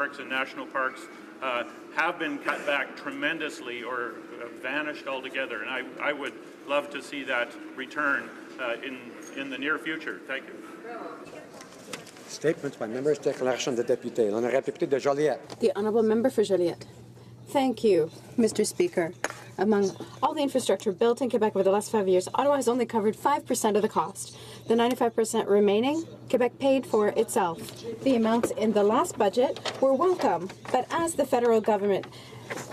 parks and national parks have been cut back tremendously or vanished altogether, and I would love to see that return in the near future. Thank you. Statements by members, declaration de député. L'honorable député de Joliette. The honourable member for Joliette. Thank you, Mr. Speaker. Among all the infrastructure built in Quebec over the last 5 years, Ottawa has only covered 5% of the cost. The 95% remaining, Quebec paid for itself. The amounts in the last budget were welcome, but as the federal government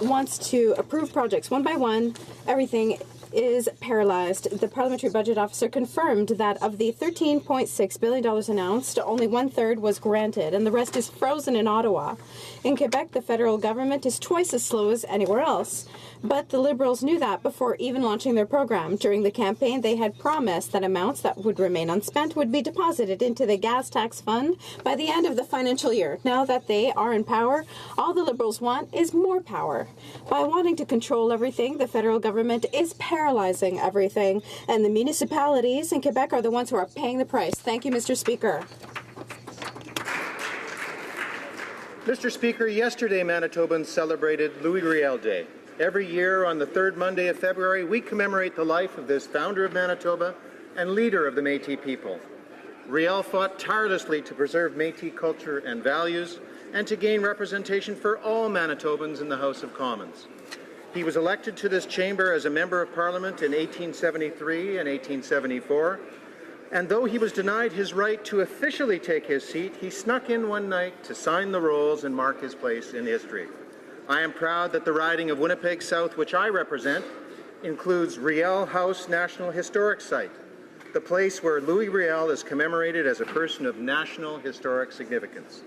wants to approve projects one by one, everything is paralyzed. The Parliamentary Budget Officer confirmed that of the $13.6 billion announced, only one-third was granted, and the rest is frozen in Ottawa. In Quebec, the federal government is twice as slow as anywhere else. But the Liberals knew that before even launching their program. During the campaign, they had promised that amounts that would remain unspent would be deposited into the gas tax fund by the end of the financial year. Now that they are in power, all the Liberals want is more power. By wanting to control everything, the federal government is paralyzing everything, and the municipalities in Quebec are the ones who are paying the price. Thank you, Mr. Speaker. Mr. Speaker, yesterday Manitobans celebrated Louis Riel Day. Every year on the third Monday of February, we commemorate the life of this founder of Manitoba and leader of the Métis people. Riel fought tirelessly to preserve Métis culture and values and to gain representation for all Manitobans in the House of Commons. He was elected to this chamber as a Member of Parliament in 1873 and 1874, and though he was denied his right to officially take his seat, he snuck in one night to sign the rolls and mark his place in history. I am proud that the riding of Winnipeg South, which I represent, includes Riel House National Historic Site, the place where Louis Riel is commemorated as a person of national historic significance.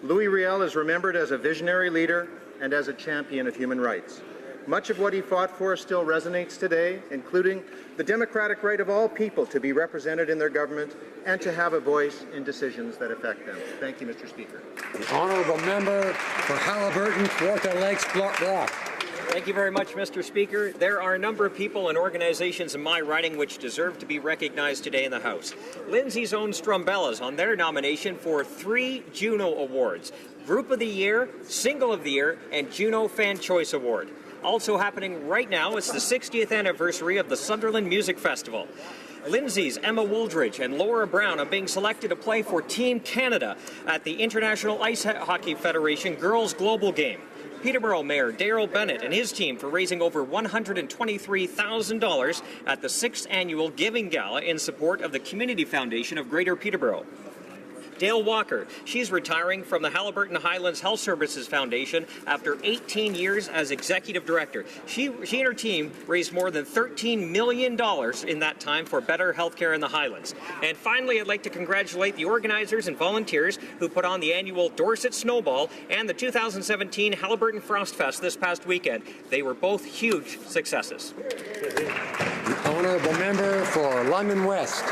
Louis Riel is remembered as a visionary leader and as a champion of human rights. Much of what he fought for still resonates today, including the democratic right of all people to be represented in their government and to have a voice in decisions that affect them. Thank you, Mr. Speaker. The honourable member for Haliburton, Kawartha Lakes, Brock. Thank you very much, Mr. Speaker. There are a number of people and organizations in my riding which deserve to be recognized today in the House. Lindsay's own Strumbellas on their nomination for 3 Juno Awards: Group of the Year, Single of the Year, and Juno Fan Choice Award. Also happening right now, it's the 60th anniversary of the Sunderland Music Festival. Lindsay's Emma Wooldridge and Laura Brown are being selected to play for Team Canada at the International Ice Hockey Federation Girls Global Game. Peterborough Mayor Daryl Bennett and his team for raising over $123,000 at the 6th Annual Giving Gala in support of the Community Foundation of Greater Peterborough. Dale Walker, she's retiring from the Haliburton Highlands Health Services Foundation after 18 years as executive director. She and her team raised more than $13 million in that time for better health care in the Highlands. And finally, I'd like to congratulate the organizers and volunteers who put on the annual Dorset Snowball and the 2017 Haliburton Frost Fest this past weekend. They were both huge successes. The honourable member for London West.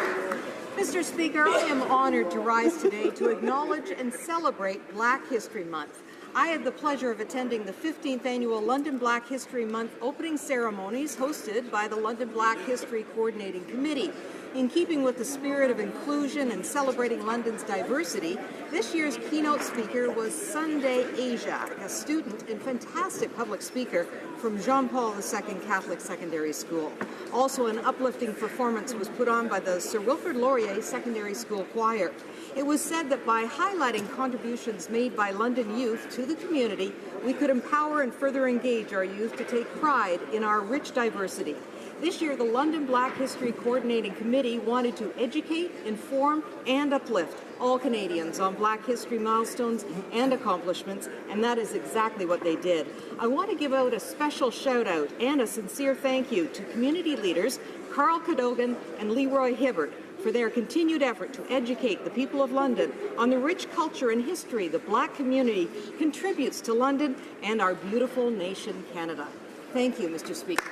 Mr. Speaker, I am honored to rise today to acknowledge and celebrate Black History Month. I had the pleasure of attending the 15th Annual London Black History Month opening ceremonies hosted by the London Black History Coordinating Committee. In keeping with the spirit of inclusion and celebrating London's diversity, this year's keynote speaker was Sunday Asia, a student and fantastic public speaker from Jean Paul II Catholic Secondary School. Also, an uplifting performance was put on by the Sir Wilfrid Laurier Secondary School Choir. It was said that by highlighting contributions made by London youth to the community, we could empower and further engage our youth to take pride in our rich diversity. This year, the London Black History Coordinating Committee wanted to educate, inform, and uplift all Canadians on Black history milestones and accomplishments, and that is exactly what they did. I want to give out a special shout-out and a sincere thank you to community leaders Carl Cadogan and Leroy Hibbert for their continued effort to educate the people of London on the rich culture and history the Black community contributes to London and our beautiful nation, Canada. Thank you, Mr. Speaker.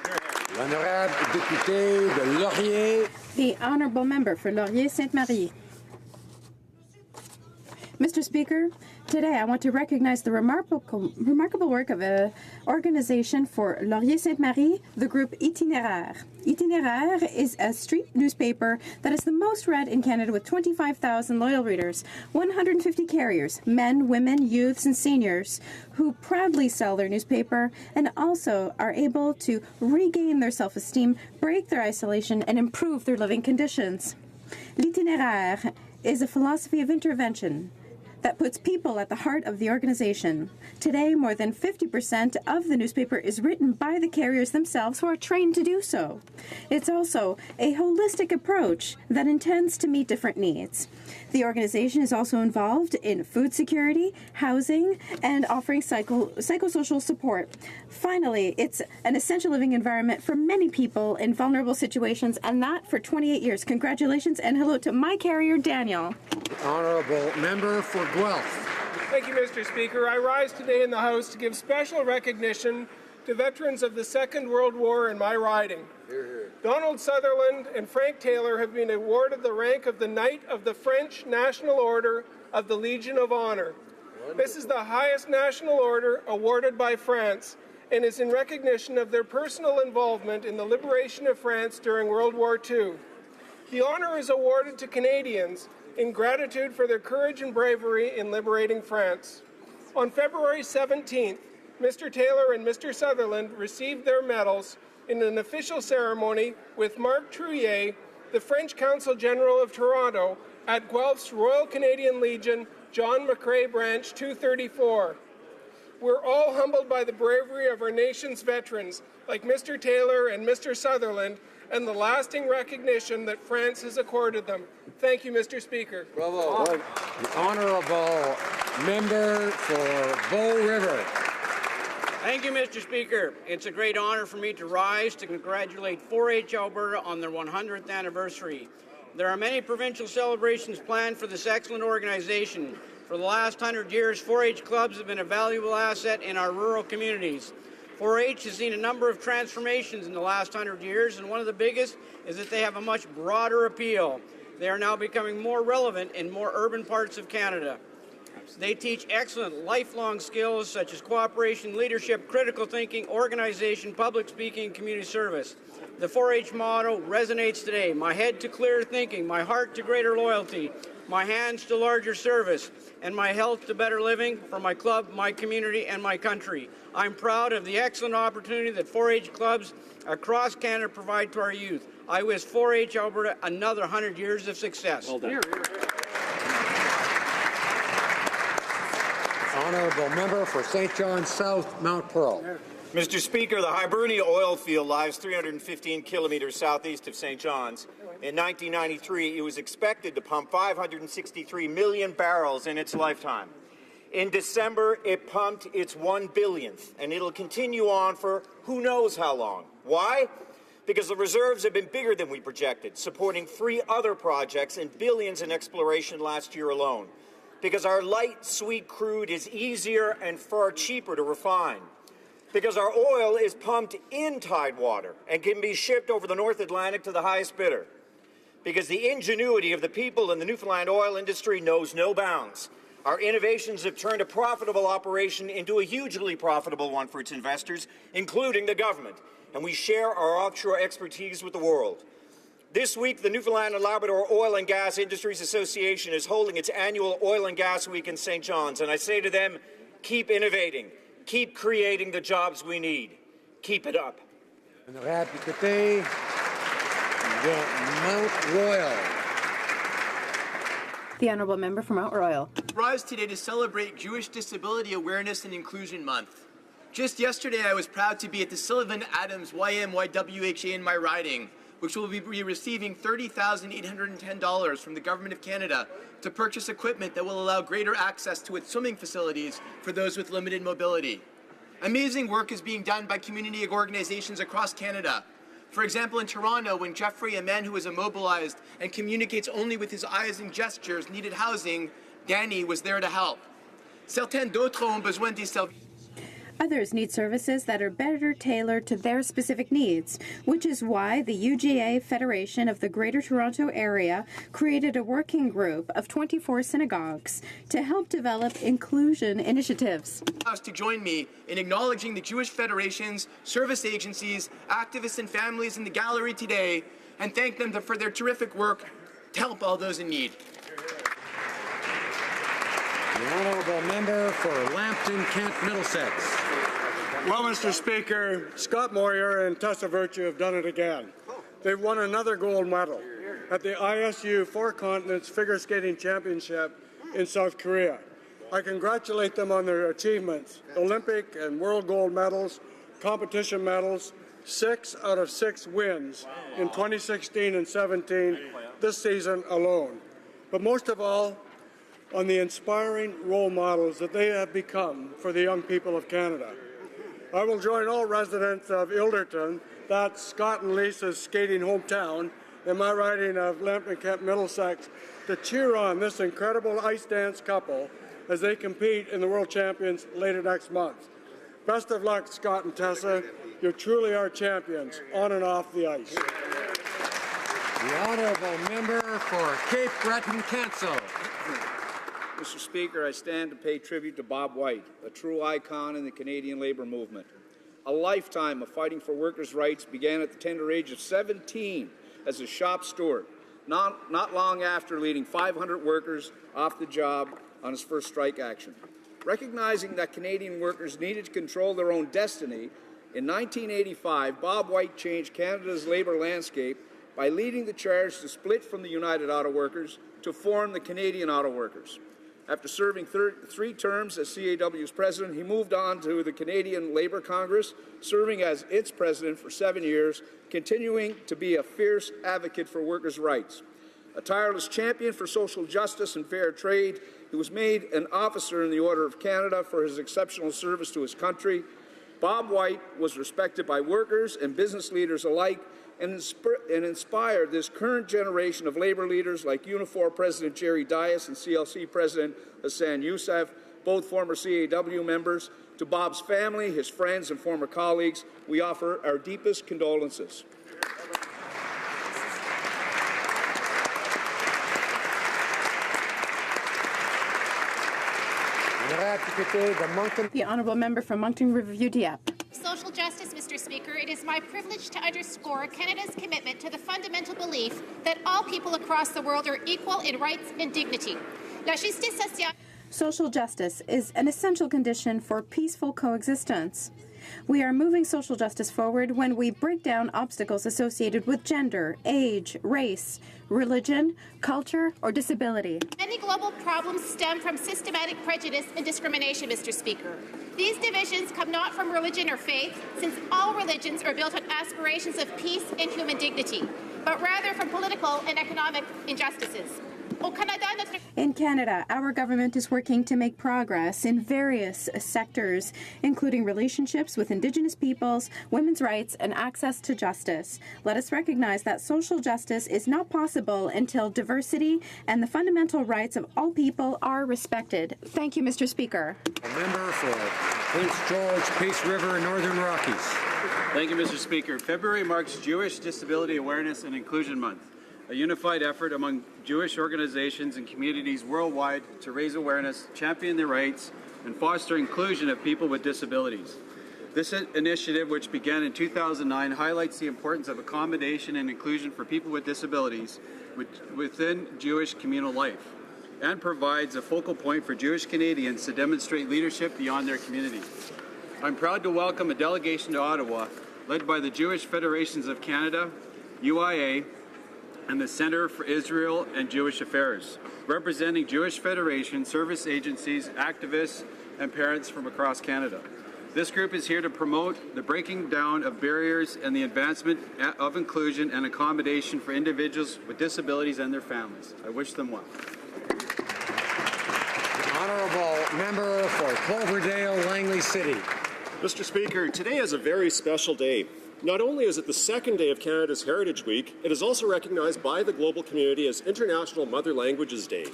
L'honorable député de Laurier. The honourable member for Laurier-Sainte-Marie. Mr. Speaker, Today, I want to recognize the remarkable work of an organization for Laurier-Sainte-Marie, the group Itinéraire. Itinéraire is a street newspaper that is the most read in Canada with 25,000 loyal readers, 150 carriers, men, women, youths, and seniors, who proudly sell their newspaper and also are able to regain their self-esteem, break their isolation, and improve their living conditions. L'Itinéraire is a philosophy of intervention that puts people at the heart of the organization. Today, more than 50% of the newspaper is written by the carriers themselves who are trained to do so. It's also a holistic approach that intends to meet different needs. The organization is also involved in food security, housing, and offering psychosocial support. Finally, it's an essential living environment for many people in vulnerable situations, and that for 28 years. Congratulations and hello to my carrier, Daniel. Honourable Member for Guelph. Thank you, Mr. Speaker. I rise today in the House to give special recognition to veterans of the Second World War in my riding. Donald Sutherland and Frank Taylor have been awarded the rank of the Knight of the French National Order of the Legion of Honor. This is the highest national order awarded by France and is in recognition of their personal involvement in the liberation of France during World War II. The honor is awarded to Canadians in gratitude for their courage and bravery in liberating France. On February 17th, Mr. Taylor and Mr. Sutherland received their medals in an official ceremony with Marc Trouillet, the French Consul General of Toronto, at Guelph's Royal Canadian Legion, John McCrae Branch 234. We're all humbled by the bravery of our nation's veterans, like Mr. Taylor and Mr. Sutherland, and the lasting recognition that France has accorded them. Thank you, Mr. Speaker. Bravo. The Honourable Member for Bow River. Thank you, Mr. Speaker. It's a great honor for me to rise to congratulate 4-H Alberta on their 100th anniversary. There are many provincial celebrations planned for this excellent organization. For the last 100 years, 4-H clubs have been a valuable asset in our rural communities. 4-H has seen a number of transformations in the last 100 years, and one of the biggest is that they have a much broader appeal. They are now becoming more relevant in more urban parts of Canada. They teach excellent lifelong skills such as cooperation, leadership, critical thinking, organization, public speaking, and community service. The 4-H motto resonates today: my head to clearer thinking, my heart to greater loyalty, my hands to larger service, and my health to better living for my club, my community, and my country. I'm proud of the excellent opportunity that 4-H clubs across Canada provide to our youth. I wish 4-H Alberta another 100 years of success. Well done. Honourable Member for St. John's South, Mount Pearl. Mr. Speaker, the Hibernia oil field lies 315 kilometres southeast of St. John's. In 1993, it was expected to pump 563 million barrels in its lifetime. In December, it pumped its 1 billionth, and it'll continue on for who knows how long. Why? Because the reserves have been bigger than we projected, supporting 3 other projects and billions in exploration last year alone. Because our light, sweet crude is easier and far cheaper to refine. Because our oil is pumped in tidewater and can be shipped over the North Atlantic to the highest bidder. Because the ingenuity of the people in the Newfoundland oil industry knows no bounds. Our innovations have turned a profitable operation into a hugely profitable one for its investors, including the government, and we share our offshore expertise with the world. This week, the Newfoundland and Labrador Oil and Gas Industries Association is holding its annual Oil and Gas Week in St. John's, and I say to them, keep innovating, keep creating the jobs we need. Keep it up. Député de Mount Royal. The Honourable Member for Mount Royal. Rise today to celebrate Jewish Disability Awareness and Inclusion Month. Just yesterday, I was proud to be at the Sullivan Adams YMYWHA in my riding, which will be receiving $30,810 from the Government of Canada to purchase equipment that will allow greater access to its swimming facilities for those with limited mobility. Amazing work is being done by community organizations across Canada. For example, in Toronto, when Jeffrey, a man who is immobilized and communicates only with his eyes and gestures, needed housing, Danny was there to help. Certains d'autres ont besoin des services. Others need services that are better tailored to their specific needs, which is why the UGA Federation of the Greater Toronto Area created a working group of 24 synagogues to help develop inclusion initiatives. To join me in acknowledging the Jewish Federations, service agencies, activists, and families in the gallery today, and thank them for their terrific work to help all those in need. The honourable member for Lambton, Kent, Middlesex. Well, Mr. Speaker, Scott Moyer and Tessa Virtue have done it again. They've won another gold medal at the ISU Four Continents Figure Skating Championship in South Korea. I congratulate them on their achievements: Olympic and world gold medals, competition medals, 6 out of 6 wins in 2016 and 17 this season alone. But most of all, on the inspiring role models that they have become for the young people of Canada. I will join all residents of Ilderton, that's Scott and Lisa's skating hometown, in my riding of Lambton, Kent, Middlesex, to cheer on this incredible ice dance couple as they compete in the World Champions later next month. Best of luck, Scott and Tessa. You truly are champions, on and off the ice. The honourable member for Cape Breton-Canso. Mr. Speaker, I stand to pay tribute to Bob White, a true icon in the Canadian labour movement. A lifetime of fighting for workers' rights began at the tender age of 17 as a shop steward, not long after leading 500 workers off the job on his first strike action. Recognizing that Canadian workers needed to control their own destiny, in 1985, Bob White changed Canada's labour landscape by leading the charge to split from the United Auto Workers to form the Canadian Auto Workers. After serving 3 terms as CAW's president, he moved on to the Canadian Labour Congress, serving as its president for 7 years, continuing to be a fierce advocate for workers' rights. A tireless champion for social justice and fair trade, he was made an officer in the Order of Canada for his exceptional service to his country. Bob White was respected by workers and business leaders alike, and inspired this current generation of labour leaders like Unifor President Jerry Dias and CLC President Hassan Youssef, both former CAW members. To Bob's family, his friends, and former colleagues, we offer our deepest condolences. The honourable member from Moncton Riverview Dieppe. Social justice, Mr. Speaker, it is my privilege to underscore Canada's commitment to the fundamental belief that all people across the world are equal in rights and dignity. La justice sociale. Social justice is an essential condition for peaceful coexistence. We are moving social justice forward when we break down obstacles associated with gender, age, race, religion, culture, or disability. Many global problems stem from systematic prejudice and discrimination, Mr. Speaker. These divisions come not from religion or faith, since all religions are built on aspirations of peace and human dignity, but rather from political and economic injustices. In Canada, our government is working to make progress in various sectors, including relationships with Indigenous peoples, women's rights, and access to justice. Let us recognize that social justice is not possible until diversity and the fundamental rights of all people are respected. Thank you, Mr. Speaker. A member for Prince George, Peace River, and Northern Rockies. Thank you, Mr. Speaker. February marks Jewish Disability Awareness and Inclusion Month, a unified effort among Jewish organizations and communities worldwide to raise awareness, champion their rights, and foster inclusion of people with disabilities. This initiative, which began in 2009, highlights the importance of accommodation and inclusion for people with disabilities within Jewish communal life, and provides a focal point for Jewish Canadians to demonstrate leadership beyond their community. I'm proud to welcome a delegation to Ottawa, led by the Jewish Federations of Canada, UIA, and the Centre for Israel and Jewish Affairs, representing Jewish federations, service agencies, activists, and parents from across Canada. This group is here to promote the breaking down of barriers and the advancement of inclusion and accommodation for individuals with disabilities and their families. I wish them well. The honourable member for Cloverdale, Langley City. Mr. Speaker, today is a very special day. Not only is it the second day of Canada's Heritage Week, it is also recognized by the global community as International Mother Languages Day.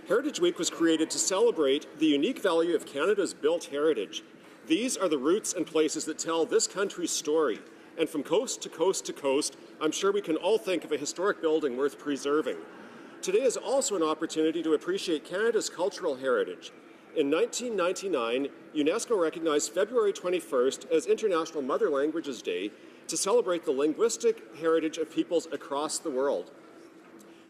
Heritage Week was created to celebrate the unique value of Canada's built heritage. These are the roots and places that tell this country's story. And from coast to coast to coast, I'm sure we can all think of a historic building worth preserving. Today is also an opportunity to appreciate Canada's cultural heritage. In 1999, UNESCO recognized February 21st as International Mother Languages Day to celebrate the linguistic heritage of peoples across the world.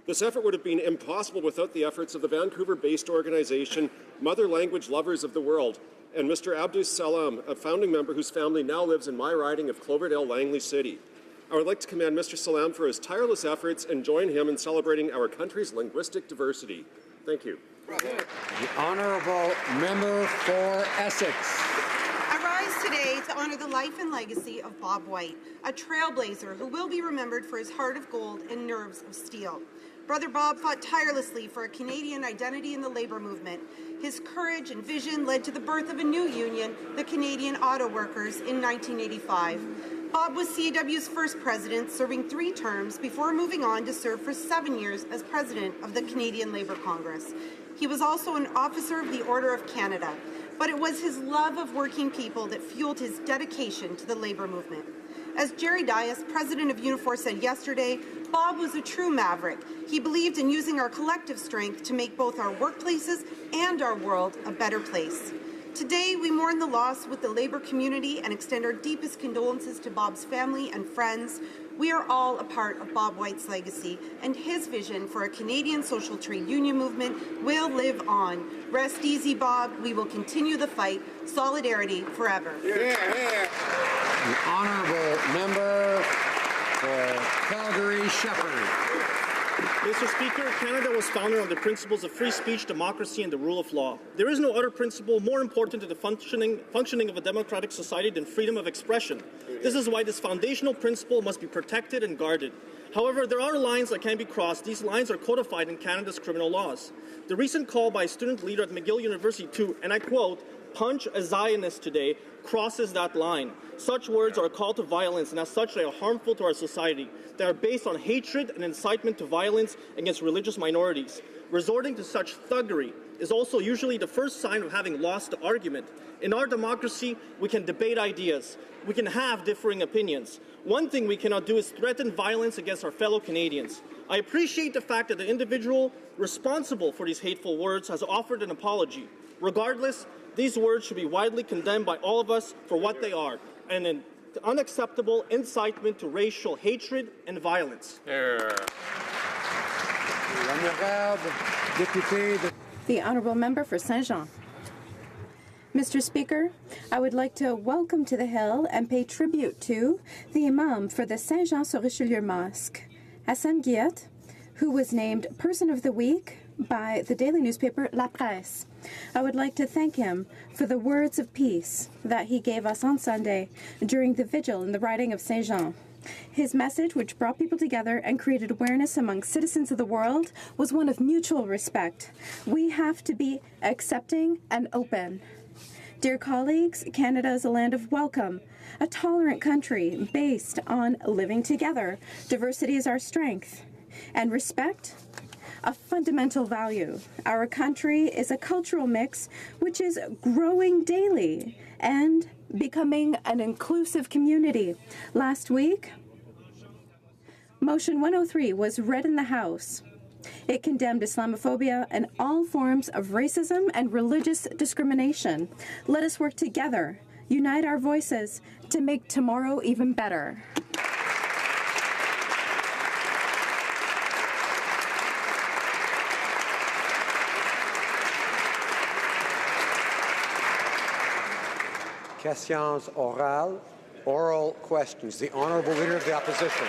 This effort would have been impossible without the efforts of the Vancouver-based organization Mother Language Lovers of the World and Mr. Abdus Salam, a founding member whose family now lives in my riding of Cloverdale, Langley City. I would like to commend Mr. Salam for his tireless efforts and join him in celebrating our country's linguistic diversity. Thank you. The honourable member for Essex. I rise today to honor the life and legacy of Bob White, a trailblazer who will be remembered for his heart of gold and nerves of steel. Brother Bob fought tirelessly for a Canadian identity in the labour movement. His courage and vision led to the birth of a new union, the Canadian Auto Workers, in 1985. Bob was CAW's first president, serving 3 terms before moving on to serve for 7 years as president of the Canadian Labour Congress. He was also an officer of the Order of Canada, but it was his love of working people that fueled his dedication to the labour movement. As Jerry Dias, president of Unifor, said yesterday, Bob was a true maverick. He believed in using our collective strength to make both our workplaces and our world a better place. Today, we mourn the loss with the labour community and extend our deepest condolences to Bob's family and friends. We are all a part of Bob White's legacy, and his vision for a Canadian social trade union movement will live on. Rest easy, Bob. We will continue the fight. Solidarity forever. The honourable member for Calgary Shepherd. Mr. Speaker, Canada was founded on the principles of free speech, democracy, and the rule of law. There is no other principle more important to the functioning of a democratic society than freedom of expression. This is why this foundational principle must be protected and guarded. However, there are lines that can be crossed. These lines are codified in Canada's criminal laws. The recent call by a student leader at McGill University to, and I quote, punch a Zionist today crosses that line. Such words are a call to violence, and as such, they are harmful to our society. They are based on hatred and incitement to violence against religious minorities. Resorting to such thuggery is also usually the first sign of having lost the argument. In our democracy, we can debate ideas. We can have differing opinions. One thing we cannot do is threaten violence against our fellow Canadians. I appreciate the fact that the individual responsible for these hateful words has offered an apology. Regardless, these words should be widely condemned by all of us for what they are, an unacceptable incitement to racial hatred and violence. The honourable member for Saint-Jean. Mr. Speaker, I would like to welcome to the Hill and pay tribute to the Imam for the Saint-Jean-sur-Richelieu Mosque, Hassan Guillet, who was named Person of the Week by the daily newspaper La Presse. I would like to thank him for the words of peace that he gave us on Sunday during the vigil in the riding of Saint-Jean. His message, which brought people together and created awareness among citizens of the world, was one of mutual respect. We have to be accepting and open. Dear colleagues, Canada is a land of welcome, a tolerant country based on living together. Diversity is our strength, and respect, a fundamental value. Our country is a cultural mix which is growing daily and becoming an inclusive community. Last week, Motion 103 was read in the House. It condemned Islamophobia and all forms of racism and religious discrimination. Let us work together, unite our voices to make tomorrow even better. Questions orales. Oral questions. The Honourable Leader of the Opposition.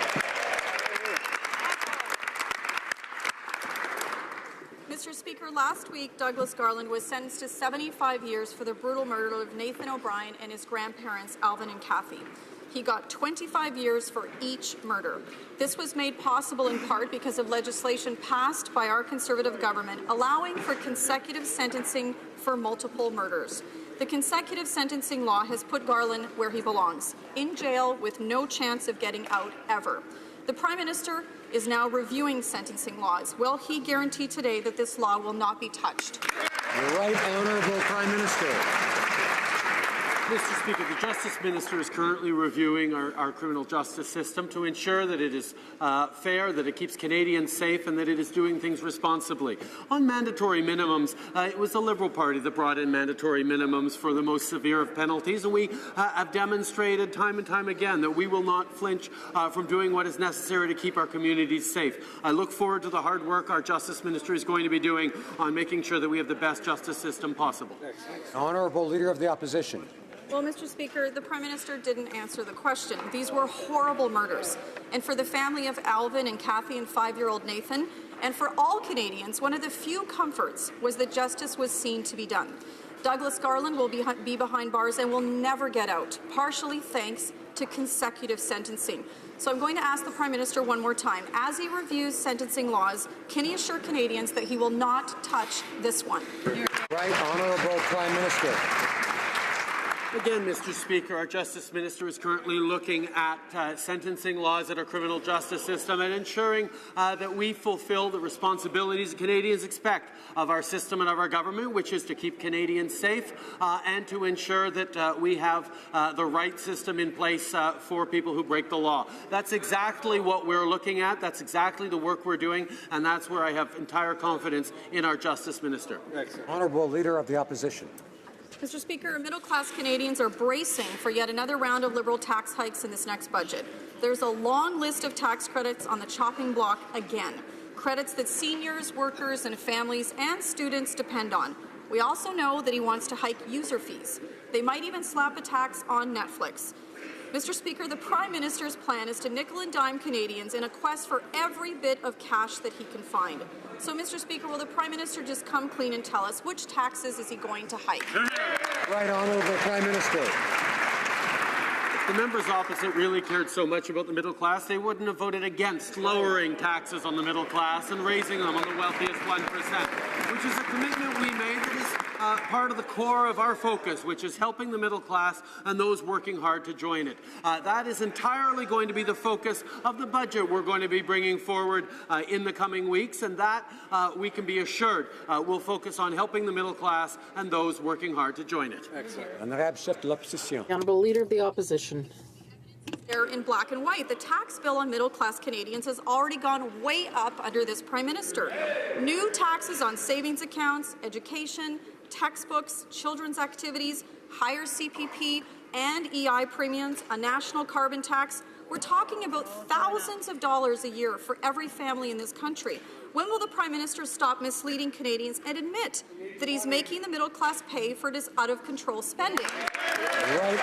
Mr. Speaker, last week Douglas Garland was sentenced to 75 years for the brutal murder of Nathan O'Brien and his grandparents, Alvin and Kathy. He got 25 years for each murder. This was made possible in part because of legislation passed by our Conservative government allowing for consecutive sentencing for multiple murders. The consecutive sentencing law has put Garland where he belongs, in jail with no chance of getting out ever. The Prime Minister is now reviewing sentencing laws. Will he guarantee today that this law will not be touched? The Right Honourable Prime Minister. Mr. Speaker, the Justice Minister is currently reviewing our criminal justice system to ensure that it is fair, that it keeps Canadians safe, and that it is doing things responsibly. On mandatory minimums, it was the Liberal Party that brought in mandatory minimums for the most severe of penalties, and we have demonstrated time and time again that we will not flinch from doing what is necessary to keep our communities safe. I look forward to the hard work our Justice Minister is going to be doing on making sure that we have the best justice system possible. Honourable Leader of the Opposition. Well, Mr. Speaker, the Prime Minister didn't answer the question. These were horrible murders. And for the family of Alvin and Kathy and 5-year-old Nathan, and for all Canadians, one of the few comforts was that justice was seen to be done. Douglas Garland will be behind bars and will never get out, partially thanks to consecutive sentencing. So I'm going to ask the Prime Minister one more time. As he reviews sentencing laws, can he assure Canadians that he will not touch this one? Right, Honourable Prime Minister. Again, Mr. Speaker, our Justice Minister is currently looking at sentencing laws at our criminal justice system and ensuring that we fulfill the responsibilities Canadians expect of our system and of our government, which is to keep Canadians safe and to ensure that we have the right system in place for people who break the law. That's exactly what we're looking at. That's exactly the work we're doing, and that's where I have entire confidence in our Justice Minister. Honourable Leader of the Opposition. Mr. Speaker, middle-class Canadians are bracing for yet another round of Liberal tax hikes in this next budget. There's a long list of tax credits on the chopping block again, credits that seniors, workers and families and students depend on. We also know that he wants to hike user fees. They might even slap a tax on Netflix. Mr. Speaker, the Prime Minister's plan is to nickel and dime Canadians in a quest for every bit of cash that he can find. So, Mr. Speaker, will the Prime Minister just come clean and tell us which taxes is he going to hike? Right, Honourable Prime Minister. If the members opposite really cared so much about the middle class, they wouldn't have voted against lowering taxes on the middle class and raising them on the wealthiest 1%, which is a commitment we made that is part of the core of our focus, which is helping the middle class and those working hard to join it. That is entirely going to be the focus of the budget we're going to be bringing forward in the coming weeks, and that we can be assured will focus on helping the middle class and those working hard to join it. Excellent. Honourable Leader of the Opposition. There in black and white, the tax bill on middle-class Canadians has already gone way up under this Prime Minister. New taxes on savings accounts, education, textbooks, children's activities, higher CPP and EI premiums, a national carbon tax. We're talking about thousands of dollars a year for every family in this country. When will the Prime Minister stop misleading Canadians and admit that he's making the middle class pay for his out-of-control spending? Right,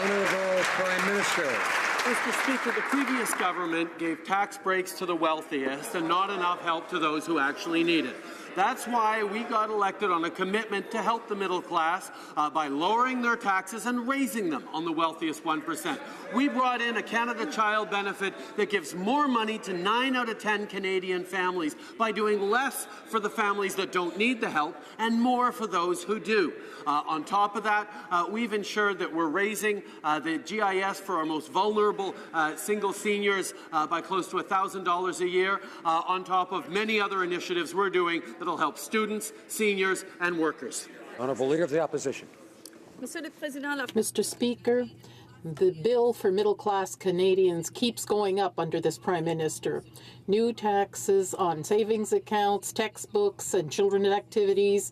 Honourable Prime Minister. Mr. Speaker, the previous government gave tax breaks to the wealthiest and not enough help to those who actually need it. That's why we got elected on a commitment to help the middle class by lowering their taxes and raising them on the wealthiest 1%. We brought in a Canada Child benefit that gives more money to 9 out of 10 Canadian families by doing less for the families that don't need the help and more for those who do. On top of that, we've ensured that we're raising the GIS for our most vulnerable single seniors by close to $1,000 a year, on top of many other initiatives we're doing that'll help students, seniors and workers. Honourable Leader of the Opposition. Mr. Speaker, the bill for middle-class Canadians keeps going up under this Prime Minister. New taxes on savings accounts, textbooks and children's activities,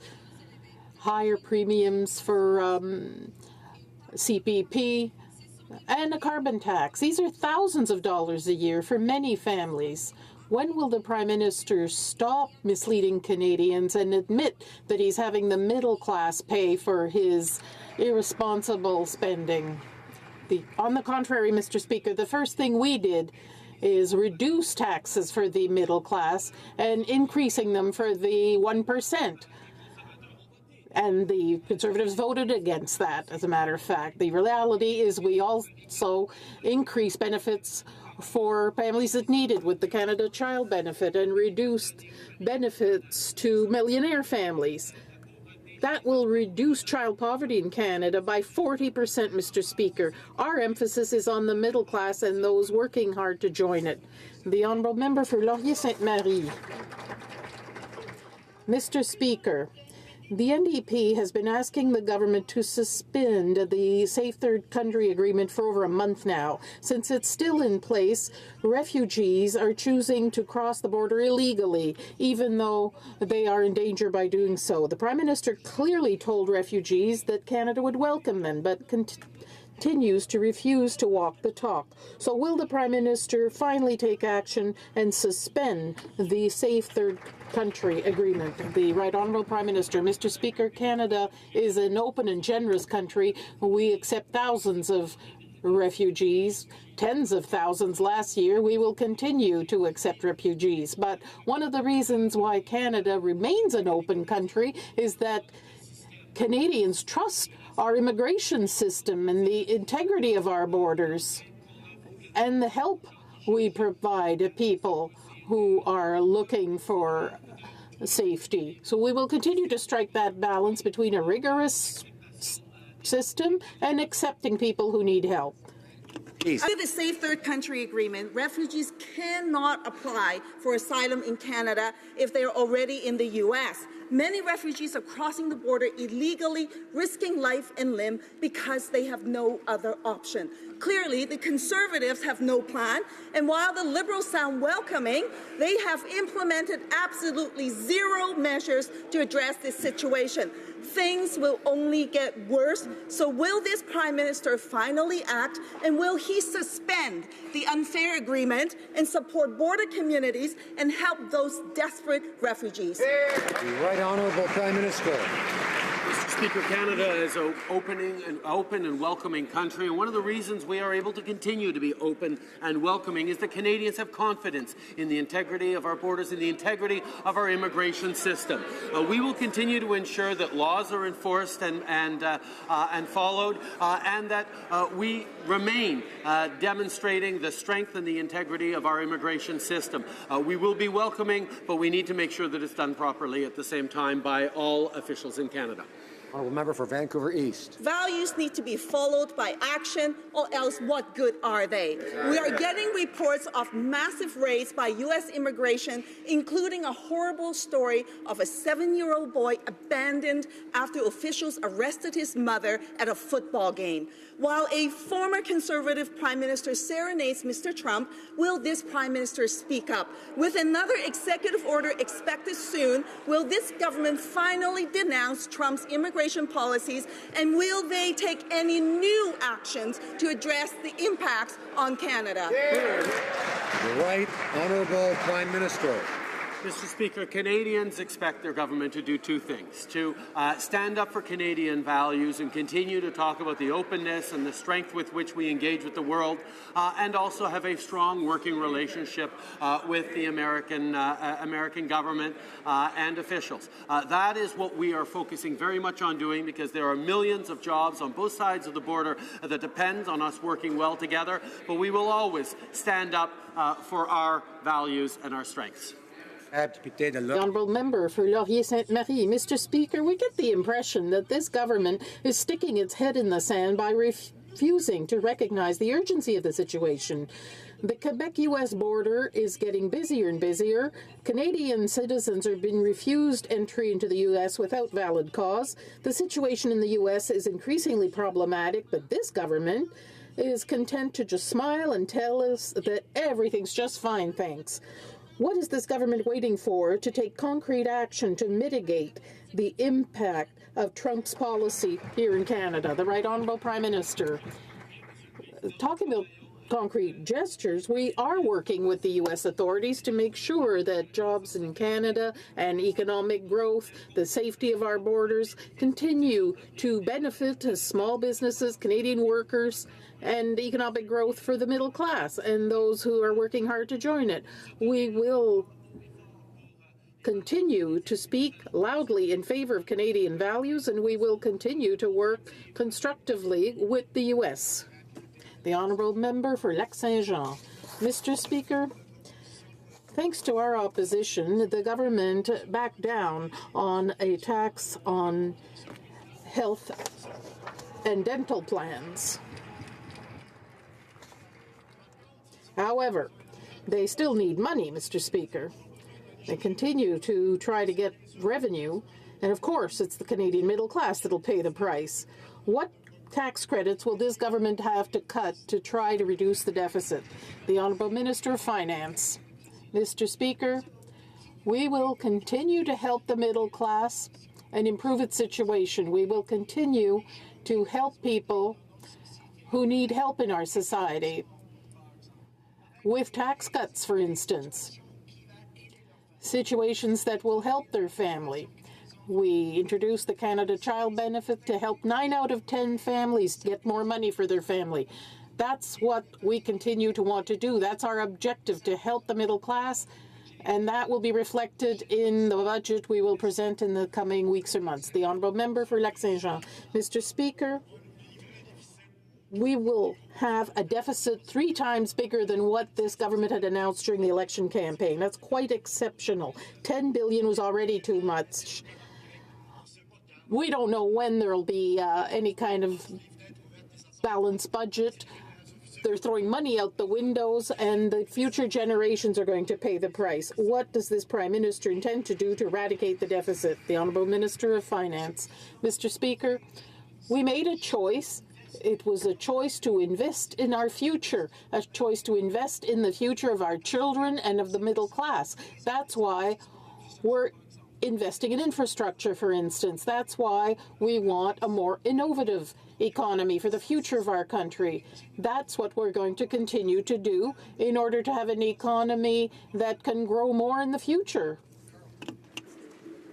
higher premiums for CPP, and a carbon tax. These are thousands of dollars a year for many families. When will the Prime Minister stop misleading Canadians and admit that he's having the middle class pay for his irresponsible spending? On the contrary, Mr. Speaker, the first thing we did is reduce taxes for the middle class and increasing them for the 1%. And the Conservatives voted against that, as a matter of fact. The reality is we also increase benefits for families that need it with the Canada Child benefit and reduced benefits to millionaire families. That will reduce child poverty in Canada by 40%, Mr. Speaker. Our emphasis is on the middle class and those working hard to join it. The Honourable Member for Laurier-Sainte-Marie. Mr. Speaker, The NDP has been asking the government to suspend the Safe Third Country Agreement for over a month now. Since it's still in place, refugees are choosing to cross the border illegally, even though they are in danger by doing so. The Prime Minister clearly told refugees that Canada would welcome them, but continues to refuse to walk the talk. So will the Prime Minister finally take action and suspend the Safe Third Country Agreement? The Right Honourable Prime Minister. Mr. Speaker, Canada is an open and generous country. We accept thousands of refugees, tens of thousands last year. We will continue to accept refugees. But one of the reasons why Canada remains an open country is that Canadians trust our immigration system and the integrity of our borders and the help we provide to people who are looking for safety. So we will continue to strike that balance between a rigorous system and accepting people who need help. Under the Safe Third Country Agreement, refugees cannot apply for asylum in Canada if they are already in the U.S. Many refugees are crossing the border illegally, risking life and limb because they have no other option. Clearly, the Conservatives have no plan, and while the Liberals sound welcoming, they have implemented absolutely zero measures to address this situation. Things will only get worse. So will this Prime Minister finally act, and will he suspend the unfair agreement and support border communities and help those desperate refugees? The Right Honourable Prime Minister. Mr. Speaker, Canada is an open and welcoming country, and one of the reasons we are able to continue to be open and welcoming is that Canadians have confidence in the integrity of our borders and the integrity of our immigration system. We will continue to ensure that laws are enforced and followed, and that we remain demonstrating the strength and the integrity of our immigration system. We will be welcoming, but we need to make sure that it's done properly at the same time by all officials in Canada. Honourable Member for Vancouver East. Values need to be followed by action, or else what good are they? We are getting reports of massive raids by U.S. immigration, including a horrible story of a 7-year-old boy abandoned after officials arrested his mother at a football game. While a former Conservative Prime Minister serenades Mr. Trump, will this Prime Minister speak up? With another executive order expected soon, will this government finally denounce Trump's immigration policies, and will they take any new actions to address the impacts on Canada? The Right Honourable Prime Minister. Mr. Speaker, Canadians expect their government to do two things: to stand up for Canadian values and continue to talk about the openness and the strength with which we engage with the world, and also have a strong working relationship with the American government and officials. That is what we are focusing very much on doing, because there are millions of jobs on both sides of the border that depend on us working well together, but we will always stand up for our values and our strengths. The Honourable Member for Laurier-Sainte-Marie. Mr. Speaker, we get the impression that this government is sticking its head in the sand by refusing to recognize the urgency of the situation. The Quebec-U.S. border is getting busier and busier. Canadian citizens are being refused entry into the U.S. without valid cause. The situation in the U.S. is increasingly problematic, but this government is content to just smile and tell us that everything's just fine, thanks. What is this government waiting for to take concrete action to mitigate the impact of Trump's policy here in Canada? The Right Honourable Prime Minister. Talking about concrete gestures, we are working with the U.S. authorities to make sure that jobs in Canada and economic growth, the safety of our borders, continue to benefit small businesses, Canadian workers, and economic growth for the middle class and those who are working hard to join it. We will continue to speak loudly in favor of Canadian values, and we will continue to work constructively with the U.S. The Honourable Member for Lac-Saint-Jean. Mr. Speaker, thanks to our opposition, the government backed down on a tax on health and dental plans. However, they still need money, Mr. Speaker. They continue to try to get revenue, And of course, it's the Canadian middle class that'll pay the price. What tax credits will this government have to cut to try to reduce the deficit? The Honourable Minister of Finance. Mr. Speaker, we will continue to help the middle class and improve its situation. We will continue to help people who need help in our society, with tax cuts, for instance, situations that will help their family. We introduced the Canada Child Benefit to help 9 out of 10 families get more money for their family. That's what we continue to want to do. That's our objective, to help the middle class, and that will be reflected in the budget we will present in the coming weeks or months. The Honourable Member for Lac-Saint-Jean. Mr. Speaker, we will have a deficit 3 times bigger than what this government had announced during the election campaign. That's quite exceptional. $10 billion was already too much. We don't know when there'll be any kind of balanced budget. They're throwing money out the windows, and the future generations are going to pay the price. What does this Prime Minister intend to do to eradicate the deficit? The Honourable Minister of Finance. Mr. Speaker, we made a choice. It was a choice to invest in our future, a choice to invest in the future of our children and of the middle class. That's why we're investing in infrastructure, for instance. That's why we want a more innovative economy for the future of our country. That's what we're going to continue to do in order to have an economy that can grow more in the future.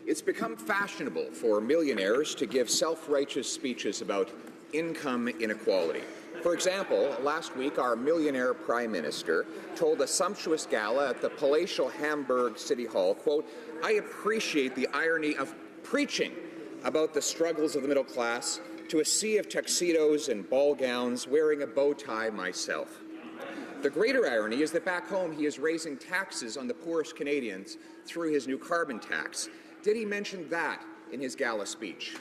It's become fashionable for millionaires to give self-righteous speeches about income inequality. For example, last week, our millionaire Prime Minister told a sumptuous gala at the palatial Hamburg City Hall, quote, "I appreciate the irony of preaching about the struggles of the middle class to a sea of tuxedos and ball gowns, wearing a bow tie myself." The greater irony is that back home he is raising taxes on the poorest Canadians through his new carbon tax. Did he mention that in his gala speech?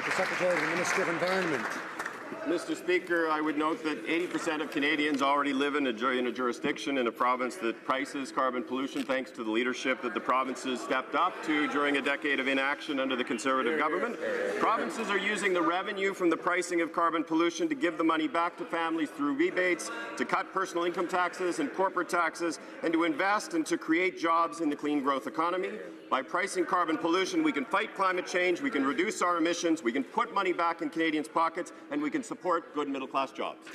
The Secretary of the Ministry of Environment. Mr. Speaker, I would note that 80% of Canadians already live in a jurisdiction in a province that prices carbon pollution thanks to the leadership that the provinces stepped up to during a decade of inaction under the Conservative government. Provinces are using the revenue from the pricing of carbon pollution to give the money back to families through rebates, to cut personal income taxes and corporate taxes, and to invest and to create jobs in the clean growth economy. By pricing carbon pollution, we can fight climate change, we can reduce our emissions, we can put money back in Canadians' pockets, and we can support good middle-class jobs.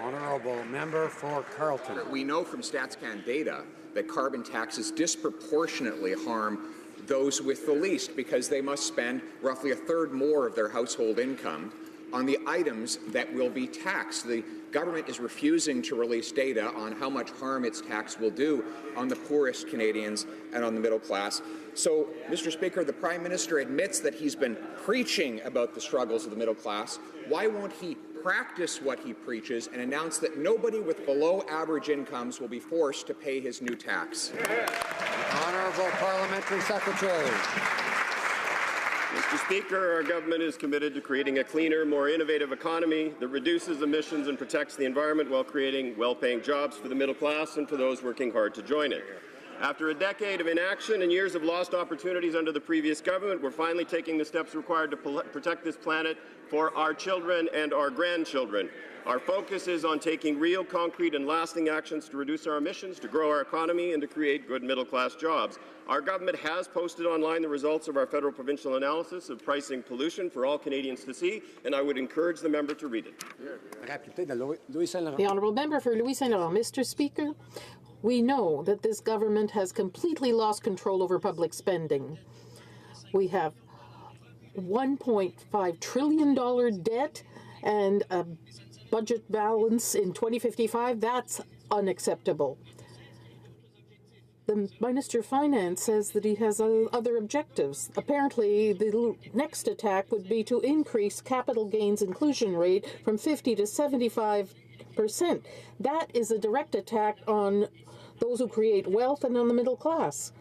Honourable Member for Carleton. We know from StatsCan data that carbon taxes disproportionately harm those with the least because they must spend roughly a third more of their household income on the items that will be taxed. The government is refusing to release data on how much harm its tax will do on the poorest Canadians and on the middle class. So, Mr. Speaker, the Prime Minister admits that he's been preaching about the struggles of the middle class. Why won't he practice what he preaches and announce that nobody with below-average incomes will be forced to pay his new tax? Honourable Parliamentary Secretary. Mr. Speaker, our government is committed to creating a cleaner, more innovative economy that reduces emissions and protects the environment while creating well-paying jobs for the middle class and for those working hard to join it. After a decade of inaction and years of lost opportunities under the previous government, we're finally taking the steps required to protect this planet for our children and our grandchildren. Our focus is on taking real, concrete and lasting actions to reduce our emissions, to grow our economy and to create good middle-class jobs. Our government has posted online the results of our federal-provincial analysis of pricing pollution for all Canadians to see, and I would encourage the member to read it. The Honourable Member for Louis Saint Laurent. Mr. Speaker, we know that this government has completely lost control over public spending. We have $1.5 trillion debt and a budget balance in 2055. That's unacceptable. The Minister of Finance says that he has other objectives. Apparently, the next attack would be to increase capital gains inclusion rate from 50 to 75%. That is a direct attack on those who create wealth and on the middle class.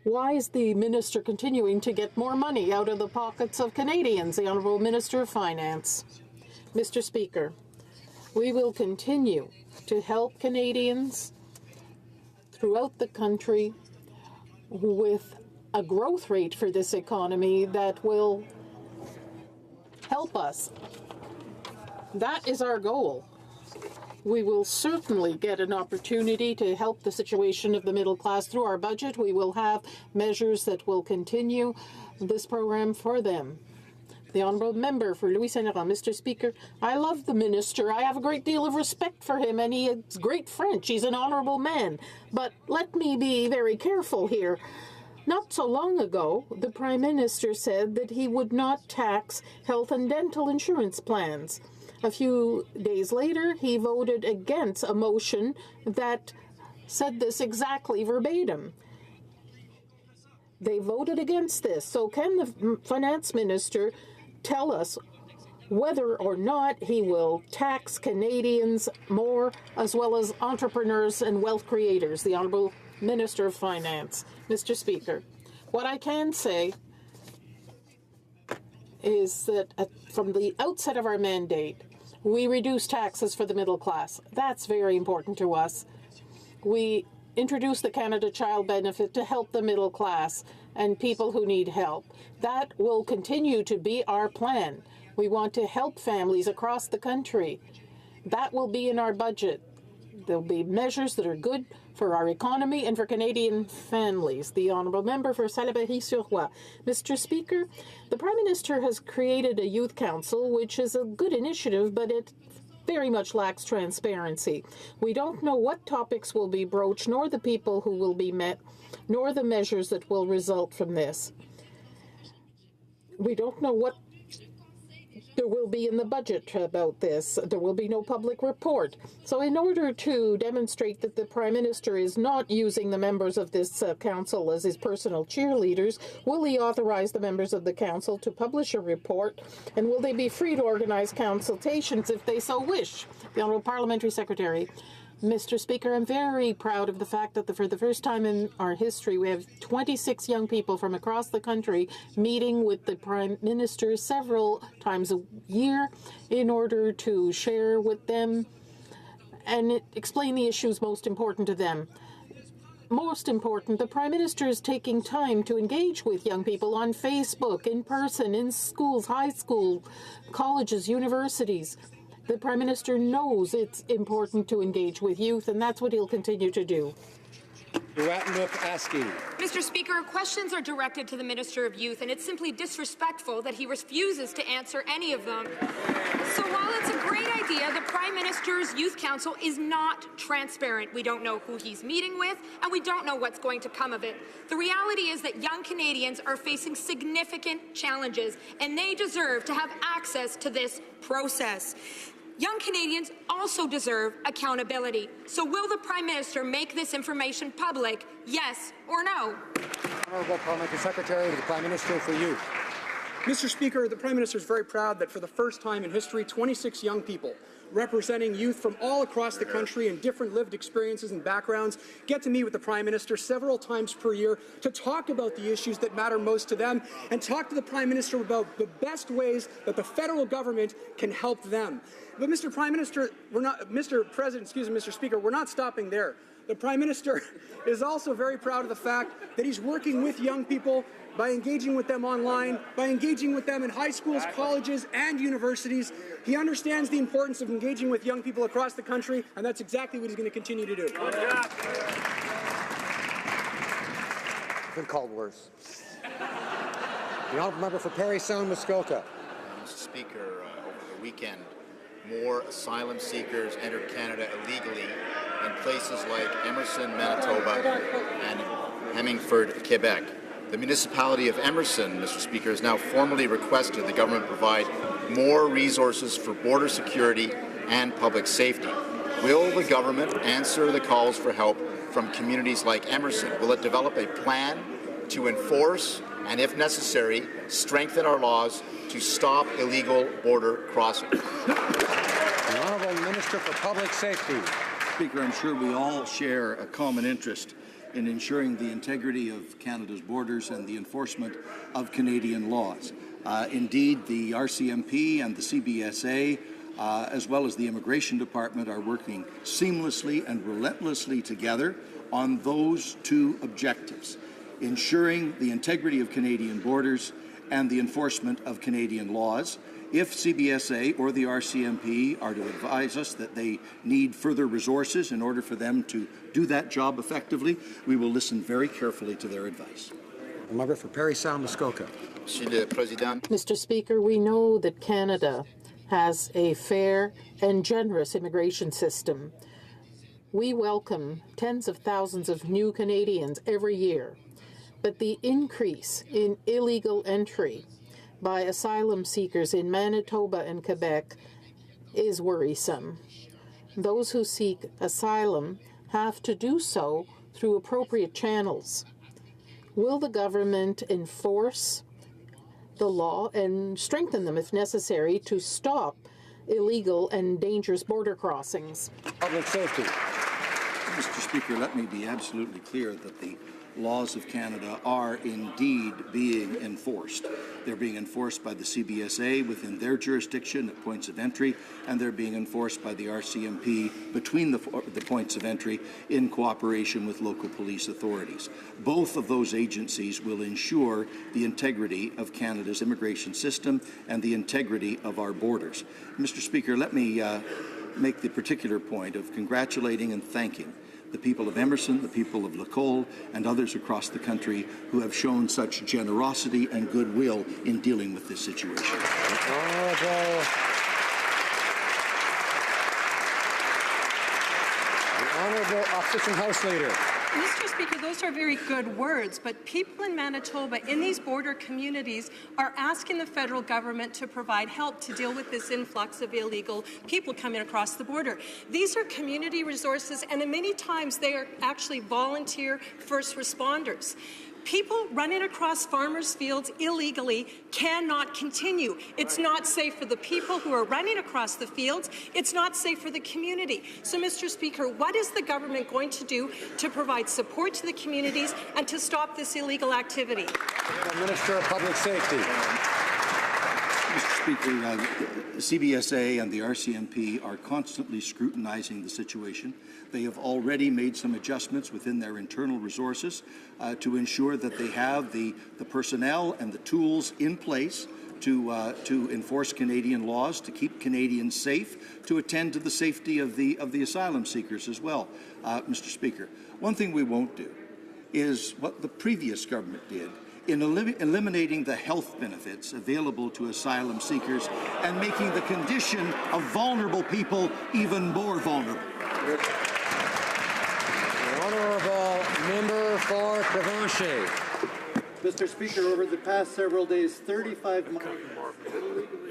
Why is the minister continuing to get more money out of the pockets of Canadians? The Honourable Minister of Finance. Mr. Speaker, we will continue to help Canadians throughout the country with a growth rate for this economy that will help us. That is our goal. We will certainly get an opportunity to help the situation of the middle class through our budget. We will have measures that will continue this program for them. The Honourable Member for Louis Saint Laurent. Mr. Speaker, I love the Minister. I have a great deal of respect for him, and he is great French. He's an honourable man. But let me be very careful here. Not so long ago, the Prime Minister said that he would not tax health and dental insurance plans. A few days later, he voted against a motion that said this exactly verbatim. They voted against this. So can the Finance Minister tell us whether or not he will tax Canadians more, as well as entrepreneurs and wealth creators? The Honourable Minister of Finance. Mr. Speaker, what I can say is that from the outset of our mandate, we reduce taxes for the middle class. That's very important to us. We introduced the Canada Child Benefit to help the middle class and people who need help. That will continue to be our plan. We want to help families across the country. That will be in our budget. There'll be measures that are good for our economy and for Canadian families. The Honourable Member for Salaberry-sur-Roi. Mr. Speaker, the Prime Minister has created a youth council, which is a good initiative, but it very much lacks transparency. We don't know what topics will be broached, nor the people who will be met, nor the measures that will result from this. We don't know what there will be in the budget about this. There will be no public report. So in order to demonstrate that the Prime Minister is not using the members of this council as his personal cheerleaders, will he authorize the members of the council to publish a report, and will they be free to organize consultations if they so wish? The Honourable Parliamentary Secretary. Mr. Speaker, I'm very proud of the fact that for the first time in our history, we have 26 young people from across the country meeting with the Prime Minister several times a year in order to share with them and explain the issues most important to them. Most important, the Prime Minister is taking time to engage with young people on Facebook, in person, in schools, high school, colleges, universities. The Prime Minister knows it's important to engage with youth, and that's what he'll continue to do. Mr. Speaker, questions are directed to the Minister of Youth, and it's simply disrespectful that he refuses to answer any of them. So while it's a great idea, the Prime Minister's Youth Council is not transparent. We don't know who he's meeting with, and we don't know what's going to come of it. The reality is that young Canadians are facing significant challenges, and they deserve to have access to this process. Young Canadians also deserve accountability. So will the Prime Minister make this information public, yes or no? Honourable Parliamentary Secretary to the Prime Minister for Youth. Mr. Speaker, the Prime Minister is very proud that for the first time in history, 26 young people representing youth from all across the country and different lived experiences and backgrounds get to meet with the Prime Minister several times per year to talk about the issues that matter most to them and talk to the Prime Minister about the best ways that the federal government can help them. But Mr. Speaker, we're not stopping there. The Prime Minister is also very proud of the fact that he's working with young people by engaging with them online, by engaging with them in high schools, colleges, and universities. He understands the importance of engaging with young people across the country, and that's exactly what he's going to continue to do. Been called worse. The Honourable Member for Parry Sound, Muskoka. Mr. Speaker, over the weekend, more asylum seekers entered Canada illegally in places like Emerson, Manitoba, and Hemingford, Quebec. The municipality of Emerson, Mr. Speaker, has now formally requested the government provide more resources for border security and public safety. Will the government answer the calls for help from communities like Emerson? Will it develop a plan to enforce and, if necessary, strengthen our laws to stop illegal border crossing? The Honourable Minister for Public Safety. Speaker, I'm sure we all share a common interest in ensuring the integrity of Canada's borders and the enforcement of Canadian laws. Indeed, the RCMP and the CBSA, as well as the Immigration Department, are working seamlessly and relentlessly together on those two objectives. ensuring the integrity of Canadian borders and the enforcement of Canadian laws. If CBSA or the RCMP are to advise us that they need further resources in order for them to do that job effectively, we will listen very carefully to their advice. The member for Parry Sound, Muskoka. Mr. Speaker, we know that Canada has a fair and generous immigration system. We welcome tens of thousands of new Canadians every year, but the increase in illegal entry by asylum seekers in Manitoba and Quebec is worrisome. Those who seek asylum have to do so through appropriate channels. Will the government enforce the law and strengthen them if necessary to stop illegal and dangerous border crossings? Public safety. Mr. Speaker, let me be absolutely clear that the laws of Canada are indeed being enforced. They're being enforced by the CBSA within their jurisdiction at points of entry, and they're being enforced by the RCMP between the points of entry in cooperation with local police authorities. Both of those agencies will ensure the integrity of Canada's immigration system and the integrity of our borders. Mr. Speaker, let me make the particular point of congratulating and thanking the people of Emerson, the people of Lacole, and others across the country who have shown such generosity and goodwill in dealing with this situation. The Honourable Opposition House Leader. Mr. Speaker, those are very good words, but people in Manitoba, in these border communities, are asking the federal government to provide help to deal with this influx of illegal people coming across the border. These are community resources, and many times they are actually volunteer first responders. People running across farmers' fields illegally cannot continue. It's not safe for the people who are running across the fields. It's not safe for the community. So, Mr. Speaker, what is the government going to do to provide support to the communities and to stop this illegal activity? The Minister of Public Safety. Mr. Speaker, CBSA and the RCMP are constantly scrutinizing the situation. They have already made some adjustments within their internal resources to ensure that they have the personnel and the tools in place to enforce Canadian laws, to keep Canadians safe, to attend to the safety of the asylum seekers as well. Mr. Speaker, one thing we won't do is what the previous government did in eliminating the health benefits available to asylum seekers and making the condition of vulnerable people even more vulnerable. The Honourable Member for Provencher. Mr. Speaker, over the past several days, 35 miles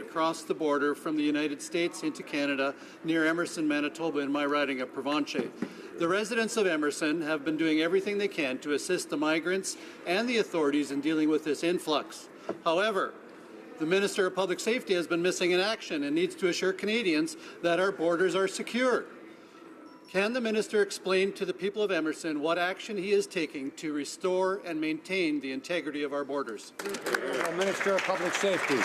across the border from the United States into Canada near Emerson, Manitoba, in my riding of Provencher. The residents of Emerson have been doing everything they can to assist the migrants and the authorities in dealing with this influx. However, the Minister of Public Safety has been missing in action and needs to assure Canadians that our borders are secure. Can the Minister explain to the people of Emerson what action he is taking to restore and maintain the integrity of our borders? The Minister of Public Safety.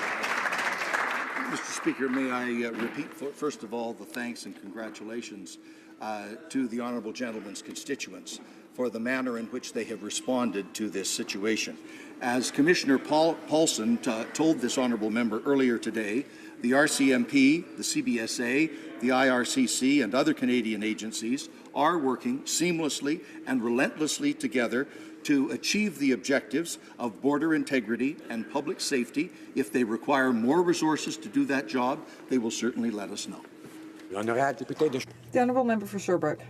Mr. Speaker, may I repeat, first of all, the thanks and congratulations to the honourable gentleman's constituents for the manner in which they have responded to this situation. As Commissioner Paulson told this honourable member earlier today, the RCMP, the CBSA, the IRCC and other Canadian agencies are working seamlessly and relentlessly together to achieve the objectives of border integrity and public safety. If they require more resources to do that job, they will certainly let us know. The Honourable Member for Sherbrooke.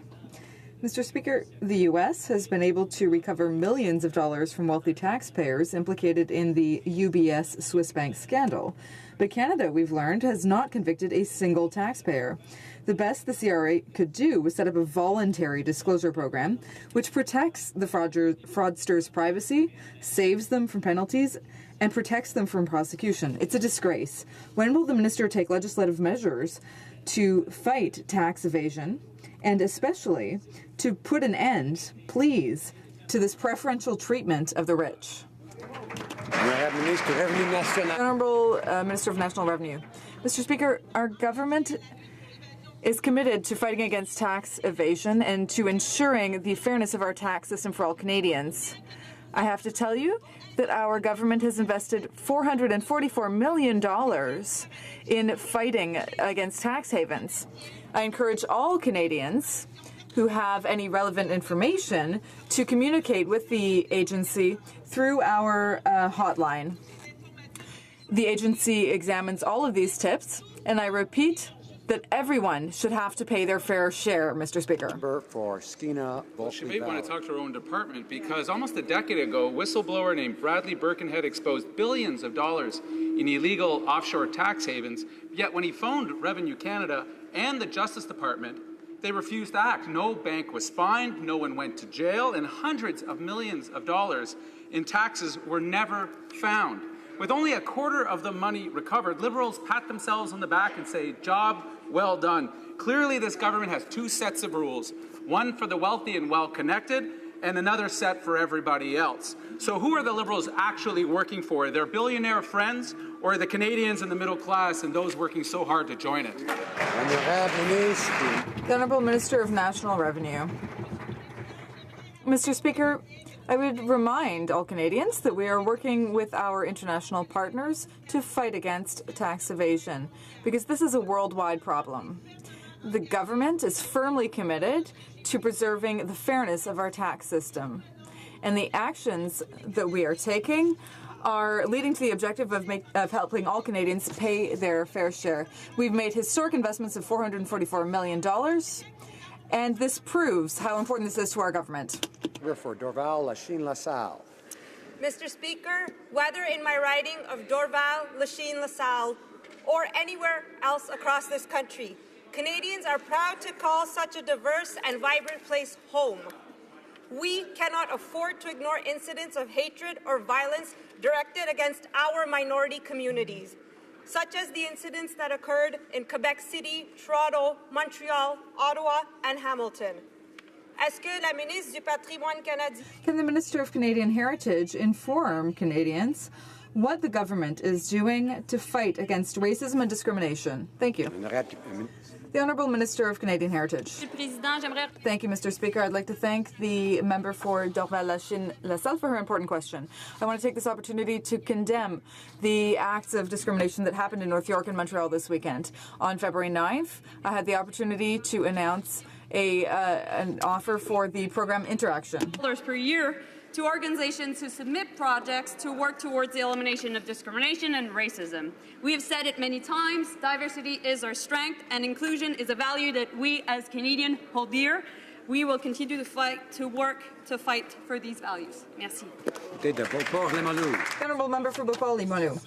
Mr. Speaker, the U.S. has been able to recover millions of dollars from wealthy taxpayers implicated in the UBS Swiss bank scandal. But Canada, we've learned, has not convicted a single taxpayer. The best the CRA could do was set up a voluntary disclosure program which protects the fraudsters' privacy, saves them from penalties, and protects them from prosecution. It's a disgrace. When will the minister take legislative measures to fight tax evasion and especially to put an end, please, to this preferential treatment of the rich? Honourable Minister of National Revenue. Mr. Speaker, our government is committed to fighting against tax evasion and to ensuring the fairness of our tax system for all Canadians. I have to tell you that our government has invested $444 million in fighting against tax havens. I encourage all Canadians who have any relevant information to communicate with the agency through our hotline. The agency examines all of these tips, and I repeat that everyone should have to pay their fair share, Mr. Speaker. For Skeena, well, she may want to talk to her own department, because almost a decade ago, a whistleblower named Bradley Birkenhead exposed billions of dollars in illegal offshore tax havens, yet when he phoned Revenue Canada and the Justice Department, they refused to act. No bank was fined, no one went to jail, and hundreds of millions of dollars in taxes were never found. With only a quarter of the money recovered, Liberals pat themselves on the back and say, job well done. Clearly, this government has two sets of rules, one for the wealthy and well-connected, and another set for everybody else. So who are the Liberals actually working for? Their billionaire friends, or the Canadians in the middle class and those working so hard to join it? The Honourable Minister of National Revenue. Mr. Speaker, I would remind all Canadians that we are working with our international partners to fight against tax evasion, because this is a worldwide problem. The government is firmly committed to preserving the fairness of our tax system, and the actions that we are taking are leading to the objective of helping all Canadians pay their fair share. We've made historic investments of $444 million, and this proves how important this is to our government. For Dorval, Lachine, LaSalle. Mr. Speaker, whether in my riding of Dorval, Lachine, LaSalle, or anywhere else across this country, Canadians are proud to call such a diverse and vibrant place home. We cannot afford to ignore incidents of hatred or violence directed against our minority communities, such as the incidents that occurred in Quebec City, Toronto, Montreal, Ottawa, and Hamilton. Can the Minister of Canadian Heritage inform Canadians what the government is doing to fight against racism and discrimination? Thank you. The Honourable Minister of Canadian Heritage. Thank you, Mr. Speaker. I'd like to thank the member for Dorval-Lachine-LaSalle for her important question. I want to take this opportunity to condemn the acts of discrimination that happened in North York and Montreal this weekend. On February 9th, I had the opportunity to announce an offer for the program Interaction. Per year to organizations who submit projects to work towards the elimination of discrimination and racism. We have said it many times, diversity is our strength and inclusion is a value that we as Canadians hold dear. We will continue to work to fight for these values. Merci. Honourable Member for Beauport-Limoilou.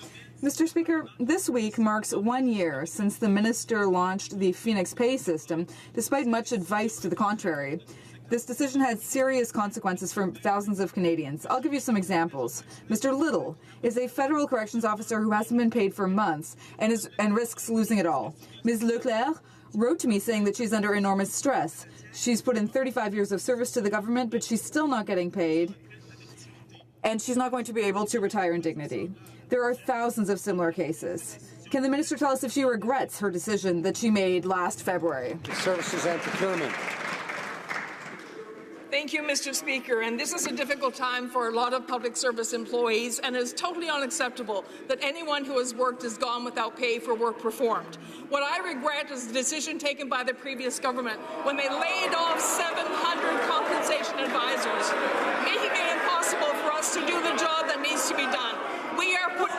Mr. Speaker, this week marks 1 year since the minister launched the Phoenix Pay system, despite much advice to the contrary. This decision had serious consequences for thousands of Canadians. I'll give you some examples. Mr. Little is a federal corrections officer who hasn't been paid for months and risks losing it all. Ms. Leclerc wrote to me saying that she's under enormous stress. She's put in 35 years of service to the government, but she's still not getting paid, and she's not going to be able to retire in dignity. There are thousands of similar cases. Can the minister tell us if she regrets her decision that she made last February? Services and procurement. Thank you, Mr. Speaker. And this is a difficult time for a lot of public service employees, and it is totally unacceptable that anyone who has worked is gone without pay for work performed. What I regret is the decision taken by the previous government when they laid off 700 compensation advisors, making it impossible for us to do the job that needs to be done. We are put.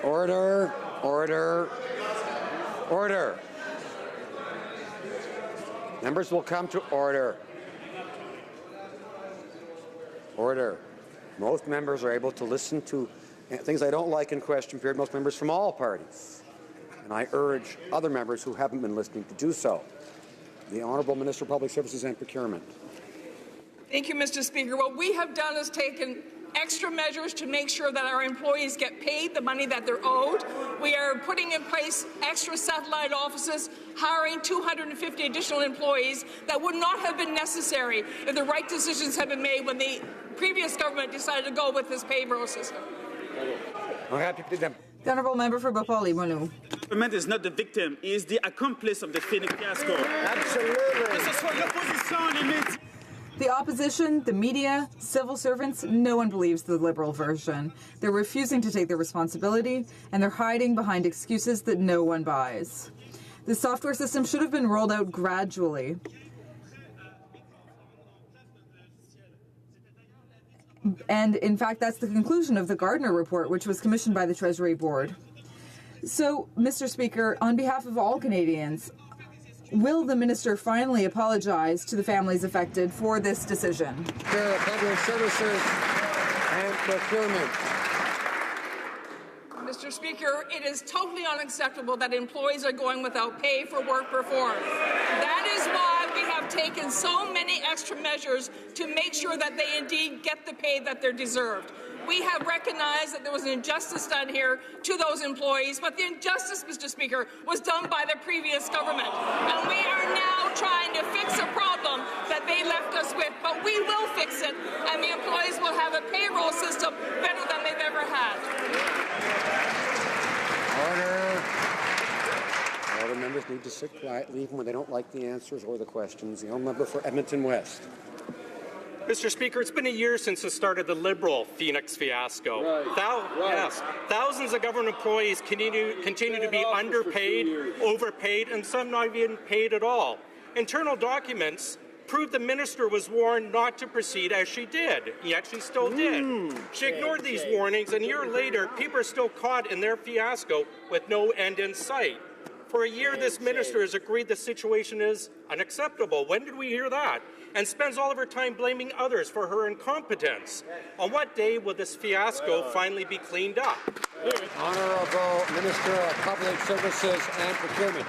Order, order, order. Members will come to order. Order. Most members are able to listen to things I don't like in question period, most members from all parties. And I urge other members who haven't been listening to do so. The Honourable Minister of Public Services and Procurement. Thank you, Mr. Speaker. What we have done is taken extra measures to make sure that our employees get paid the money that they're owed. We are putting in place extra satellite offices, hiring 250 additional employees that would not have been necessary if the right decisions had been made when the previous government decided to go with this payroll system. The Honourable Member for Beauport-Limoilou. The government is not the victim, he is the accomplice of the Phoenix fiasco. Absolutely. The opposition, the media, civil servants, no one believes the Liberal version. They're refusing to take their responsibility, and they're hiding behind excuses that no one buys. The software system should have been rolled out gradually. And in fact, that's the conclusion of the Gardner report, which was commissioned by the Treasury Board. So, Mr. Speaker, on behalf of all Canadians, will the minister finally apologize to the families affected for this decision? Public Services and Procurement. Mr. Speaker, it is totally unacceptable that employees are going without pay for work performed. That is why we have taken so many extra measures to make sure that they indeed get the pay that they're deserved. We have recognized that there was an injustice done here to those employees, but the injustice, Mr. Speaker, was done by the previous government. And we are now trying to fix a problem that they left us with, but we will fix it, and the employees will have a payroll system better than they've ever had. Order. All the members need to sit quietly even when they don't like the answers or the questions. The only member for Edmonton West. Mr. Speaker, it's been a year since the start of the Liberal Phoenix fiasco. Yes, thousands of government employees continue to be underpaid, overpaid, and some not even paid at all. Internal documents prove the minister was warned not to proceed as she did, yet she still did. She ignored these warnings, and a year later, people are still caught in their fiasco with no end in sight. For a year, this minister has agreed the situation is unacceptable. When did we hear that? And spends all of her time blaming others for her incompetence. On what day will this fiasco finally be cleaned up? Honourable Minister of Public Services and Procurement.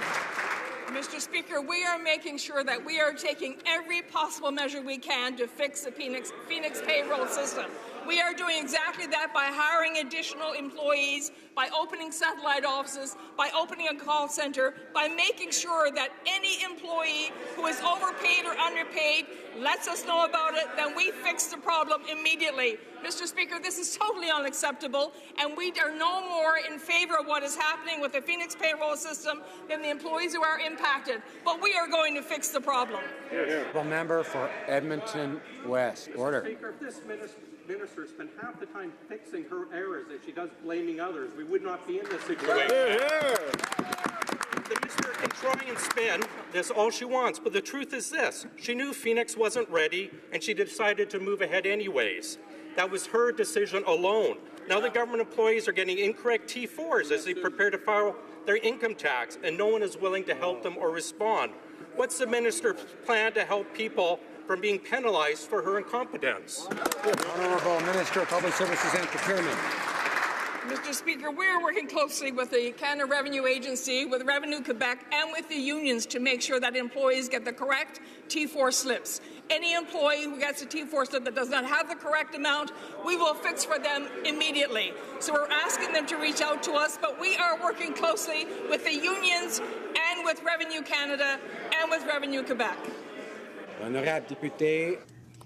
Mr. Speaker, we are making sure that we are taking every possible measure we can to fix the Phoenix payroll system. We are doing exactly that by hiring additional employees, by opening satellite offices, by opening a call center, by making sure that any employee who is overpaid or underpaid lets us know about it, then we fix the problem immediately. Mr. Speaker, this is totally unacceptable, and we are no more in favor of what is happening with the Phoenix payroll system than the employees who are impacted. But we are going to fix the problem. The member for Edmonton West. Order. Mr. Speaker, if this minister spent half the time fixing her errors that she does blaming others, we would not be in this situation. The minister can try and spin this all she wants, but the truth is this. She knew Phoenix wasn't ready, and she decided to move ahead anyways. That was her decision alone. Now the government employees are getting incorrect T4s as they prepare to file their income tax, and no one is willing to help them or respond. What's the minister's plan to help people from being penalized for her incompetence? Honourable Minister of Public Services and Procurement. Mr. Speaker, we are working closely with the Canada Revenue Agency, with Revenue Quebec, and with the unions to make sure that employees get the correct T4 slips. Any employee who gets a T4 slip that does not have the correct amount, we will fix for them immediately. So we're asking them to reach out to us, but we are working closely with the unions and with Revenue Canada and with Revenue Quebec. Honorable Député.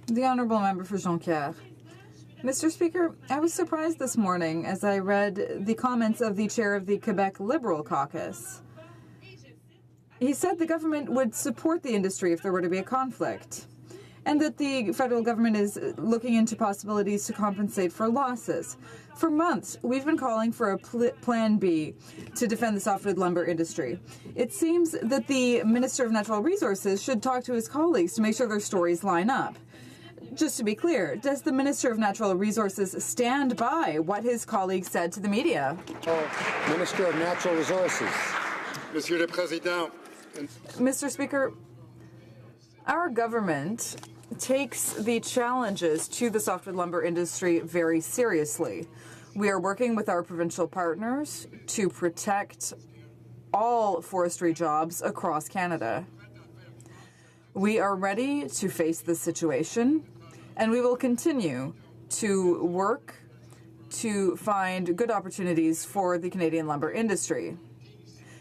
The Honourable Member for Jonquière. Mr. Speaker, I was surprised this morning as I read the comments of the chair of the Quebec Liberal Caucus. He said the government would support the industry if there were to be a conflict, and that the federal government is looking into possibilities to compensate for losses. For months, we've been calling for a Plan B to defend the softwood lumber industry. It seems that the Minister of Natural Resources should talk to his colleagues to make sure their stories line up. Just to be clear, does the Minister of Natural Resources stand by what his colleagues said to the media? Minister of Natural Resources. Monsieur le Président. Mr. Speaker, our government takes the challenges to the softwood lumber industry very seriously. We are working with our provincial partners to protect all forestry jobs across Canada. We are ready to face this situation, and we will continue to work to find good opportunities for the Canadian lumber industry.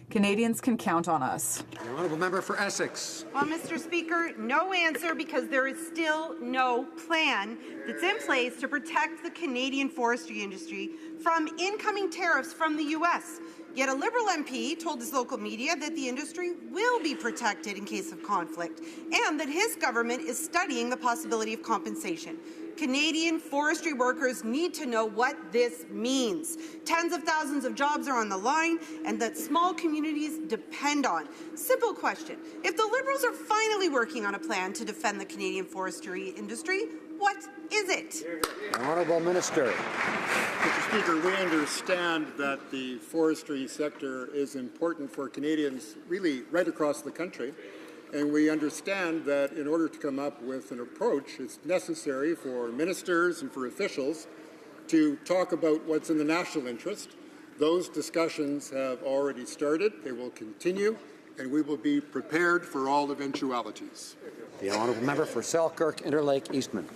Canadians can count on us. The honourable member for Essex. Well, Mr. Speaker, no answer because there is still no plan that's in place to protect the Canadian forestry industry from incoming tariffs from the U.S. Yet a Liberal MP told his local media that the industry will be protected in case of conflict and that his government is studying the possibility of compensation. Canadian forestry workers need to know what this means. Tens of thousands of jobs are on the line and that small communities depend on. Simple question. If the Liberals are finally working on a plan to defend the Canadian forestry industry, what is it? The honourable minister. Mr. Speaker, we understand that the forestry sector is important for Canadians really right across the country. And we understand that in order to come up with an approach, it's necessary for ministers and for officials to talk about what's in the national interest. Those discussions have already started. They will continue, and we will be prepared for all eventualities. The honourable member for Selkirk, Interlake, Eastman.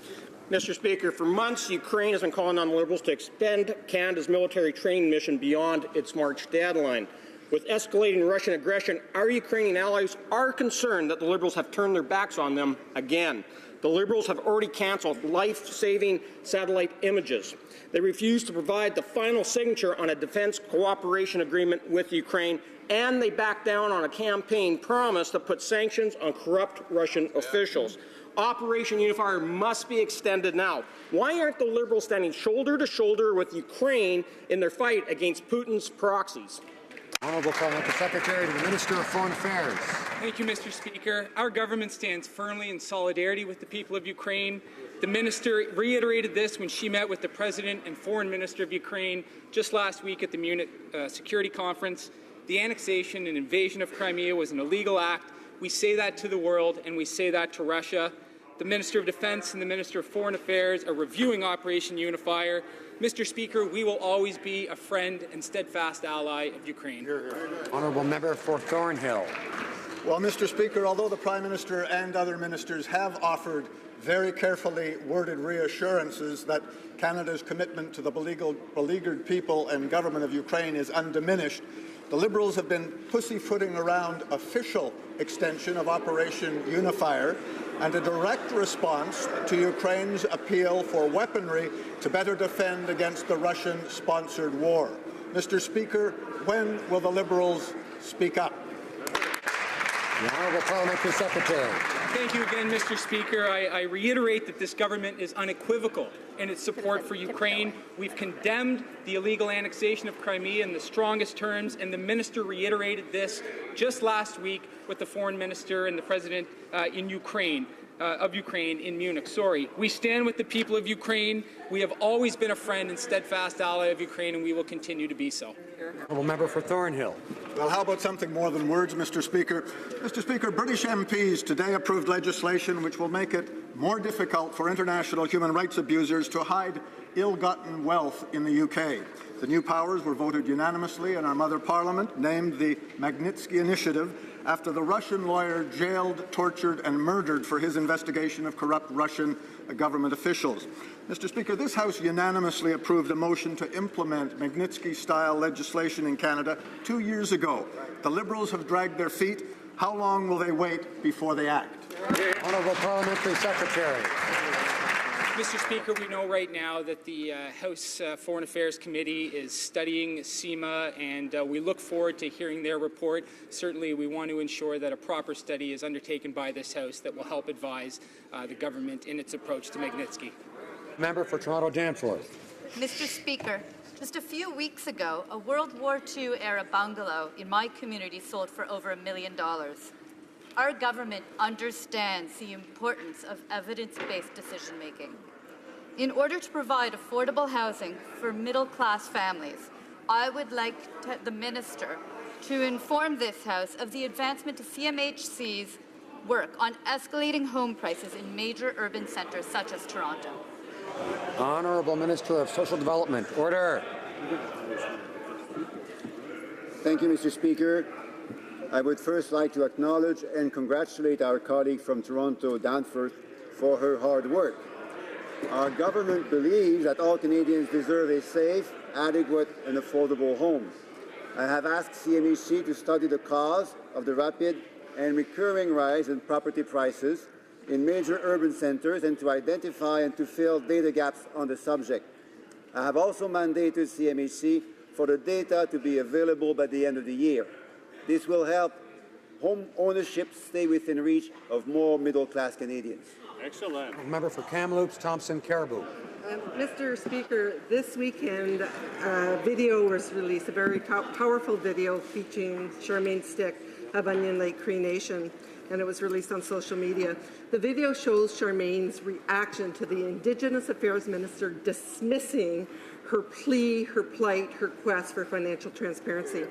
Mr. Speaker, for months, Ukraine has been calling on the Liberals to extend Canada's military training mission beyond its March deadline. With escalating Russian aggression, our Ukrainian allies are concerned that the Liberals have turned their backs on them again. The Liberals have already cancelled life-saving satellite images. They refuse to provide the final signature on a defense cooperation agreement with Ukraine, and they backed down on a campaign promise to put sanctions on corrupt Russian officials. Operation Unifier must be extended now. Why aren't the Liberals standing shoulder to shoulder with Ukraine in their fight against Putin's proxies? Honourable Parliamentary Secretary to the Minister of Foreign Affairs. Thank you, Mr. Speaker. Our government stands firmly in solidarity with the people of Ukraine. The Minister reiterated this when she met with the President and Foreign Minister of Ukraine just last week at the Munich Security Conference. The annexation and invasion of Crimea was an illegal act. We say that to the world, and we say that to Russia. The Minister of Defense and the Minister of Foreign Affairs are reviewing Operation Unifier. Mr. Speaker, we will always be a friend and steadfast ally of Ukraine. Honourable member for Thornhill. Well, Mr. Speaker, although the Prime Minister and other ministers have offered very carefully worded reassurances that Canada's commitment to the beleaguered people and government of Ukraine is undiminished, the Liberals have been pussyfooting around official extension of Operation Unifier and a direct response to Ukraine's appeal for weaponry to better defend against the Russian-sponsored war. Mr. Speaker, when will the Liberals speak up? The Honourable Parliamentary Secretary. Thank you again, Mr. Speaker. I reiterate that this government is unequivocal in its support for Ukraine. We've condemned the illegal annexation of Crimea in the strongest terms, and the Minister reiterated this just last week with the Foreign Minister and the President in Ukraine. Of Ukraine in Munich. We stand with the people of Ukraine. We have always been a friend and steadfast ally of Ukraine, and we will continue to be so. Honourable member for Thornhill. Well, how about something more than words, Mr. Speaker? Mr. Speaker, British MPs today approved legislation which will make it more difficult for international human rights abusers to hide ill-gotten wealth in the UK. The new powers were voted unanimously in our mother parliament, named the Magnitsky Initiative, after the Russian lawyer jailed, tortured and murdered for his investigation of corrupt Russian government officials. Mr. Speaker, this House unanimously approved a motion to implement Magnitsky-style legislation in Canada 2 years ago. The Liberals have dragged their feet. How long will they wait before they act? Honourable Parliamentary Secretary. Mr. Speaker, we know right now that the House Foreign Affairs Committee is studying CIMA, and we look forward to hearing their report. Certainly, we want to ensure that a proper study is undertaken by this House that will help advise the government in its approach to Magnitsky. Member for Toronto Danforth. Mr. Speaker, just a few weeks ago, a World War II-era bungalow in my community sold for over $1 million. Our government understands the importance of evidence-based decision-making. In order to provide affordable housing for middle-class families, I would like the Minister to inform this House of the advancement of CMHC's work on escalating home prices in major urban centres such as Toronto. Honourable Minister of Social Development. Order. Thank you, Mr. Speaker. I would first like to acknowledge and congratulate our colleague from Toronto, Danforth, for her hard work. Our government believes that all Canadians deserve a safe, adequate and affordable home. I have asked CMHC to study the cause of the rapid and recurring rise in property prices in major urban centers and to identify and to fill data gaps on the subject. I have also mandated CMHC for the data to be available by the end of the year. This will help home ownership stay within reach of more middle-class Canadians. Excellent. Member for Kamloops, Thompson, Caribou. Mr. Speaker, this weekend a video was released, a very powerful video featuring Charmaine Stick of Onion Lake Cree Nation, and it was released on social media. The video shows Charmaine's reaction to the Indigenous Affairs Minister dismissing her plea, her plight, her quest for financial transparency.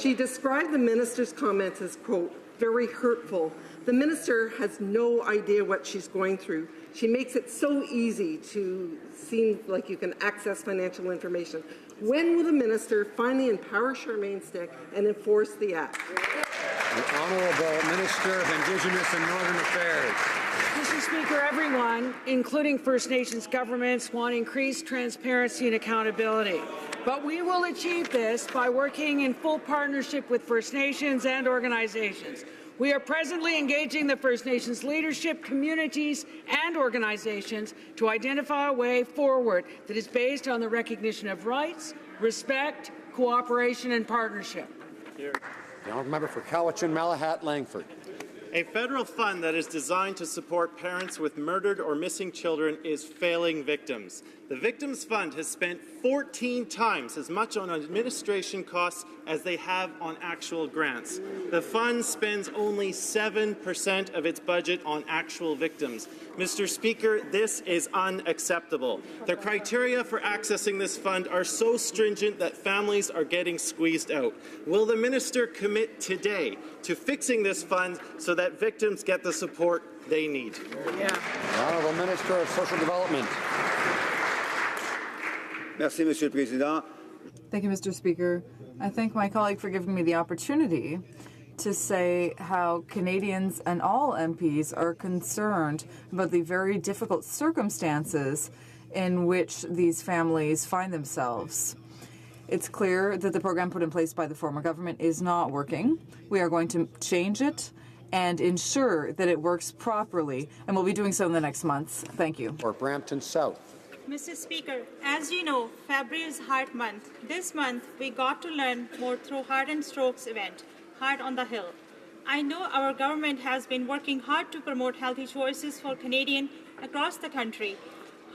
She described the minister's comments as, quote, very hurtful. The minister has no idea what she's going through. She makes it so easy to seem like you can access financial information. When will the minister finally empower Charmaine Stick and enforce the act? The Honourable Minister of Indigenous and Northern Affairs. Mr. Speaker, everyone, including First Nations governments, want increased transparency and accountability. But we will achieve this by working in full partnership with First Nations and organizations. We are presently engaging the First Nations leadership, communities, and organizations to identify a way forward that is based on the recognition of rights, respect, cooperation, and partnership. The Honourable Member for Cowichan, Malahat, Langford. A federal fund that is designed to support parents with murdered or missing children is failing victims. The Victims Fund has spent 14 times as much on administration costs as they have on actual grants. The fund spends only 7% of its budget on actual victims. Mr. Speaker, this is unacceptable. The criteria for accessing this fund are so stringent that families are getting squeezed out. Will the minister commit today to fixing this fund so that victims get the support they need? The Honourable Minister of Social Development. Merci, Monsieur le Président. Thank you, Mr. Speaker. I thank my colleague for giving me the opportunity to say how Canadians and all MPs are concerned about the very difficult circumstances in which these families find themselves. It's clear that the program put in place by the former government is not working. We are going to change it and ensure that it works properly, and we'll be doing so in the next months. Thank you. For Brampton South. Mr. Speaker, as you know, February is Heart Month. This month, we got to learn more through Heart and Strokes event, Heart on the Hill. I know our government has been working hard to promote healthy choices for Canadians across the country.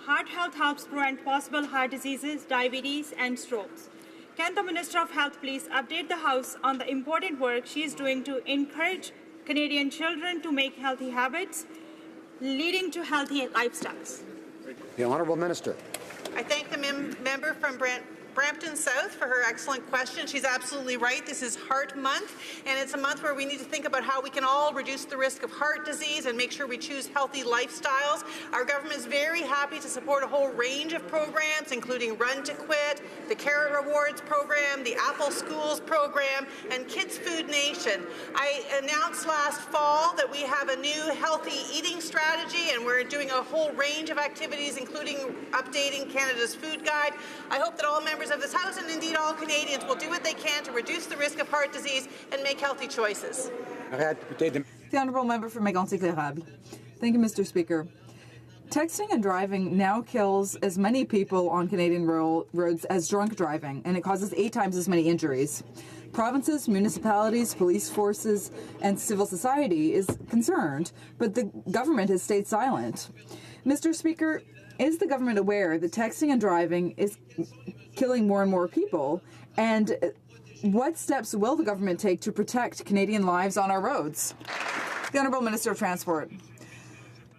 Heart health helps prevent possible heart diseases, diabetes, and strokes. Can the Minister of Health please update the House on the important work she is doing to encourage Canadian children to make healthy habits, leading to healthy lifestyles? The Honourable Minister. I thank the member from Brampton South for her excellent question. She's absolutely right. This is Heart Month, and it's a month where we need to think about how we can all reduce the risk of heart disease and make sure we choose healthy lifestyles. Our government is very happy to support a whole range of programs, including Run to Quit, the Carrot Rewards program, the Apple Schools program, and Kids Food Nation. I announced last fall that we have a new healthy eating strategy, and we're doing a whole range of activities, including updating Canada's food guide. I hope that all members of this House and indeed all Canadians will do what they can to reduce the risk of heart disease and make healthy choices. The Honourable Member for Mégantic-L'Érable. Thank you, Mr. Speaker. Texting and driving now kills as many people on Canadian roads as drunk driving, and it causes 8 times as many injuries. Provinces, municipalities, police forces, and civil society is concerned, but the government has stayed silent. Mr. Speaker, is the government aware that texting and driving is killing more and more people? And what steps will the government take to protect Canadian lives on our roads? The Honourable Minister of Transport.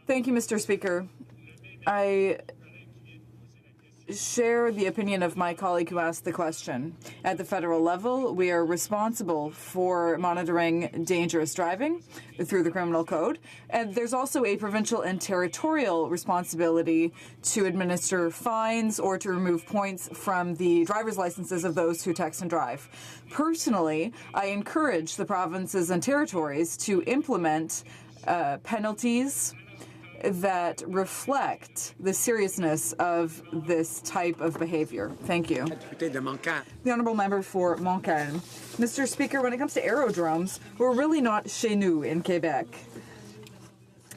Thank you, Mr. Speaker. I share the opinion of my colleague who asked the question. At the federal level, we are responsible for monitoring dangerous driving through the criminal code. And there's also a provincial and territorial responsibility to administer fines or to remove points from the driver's licenses of those who text and drive. Personally, I encourage the provinces and territories to implement penalties that reflect the seriousness of this type of behavior. Thank you. The Honourable Member for Montcalm. Mr. Speaker, when it comes to aerodromes, we're really not chez nous in Quebec.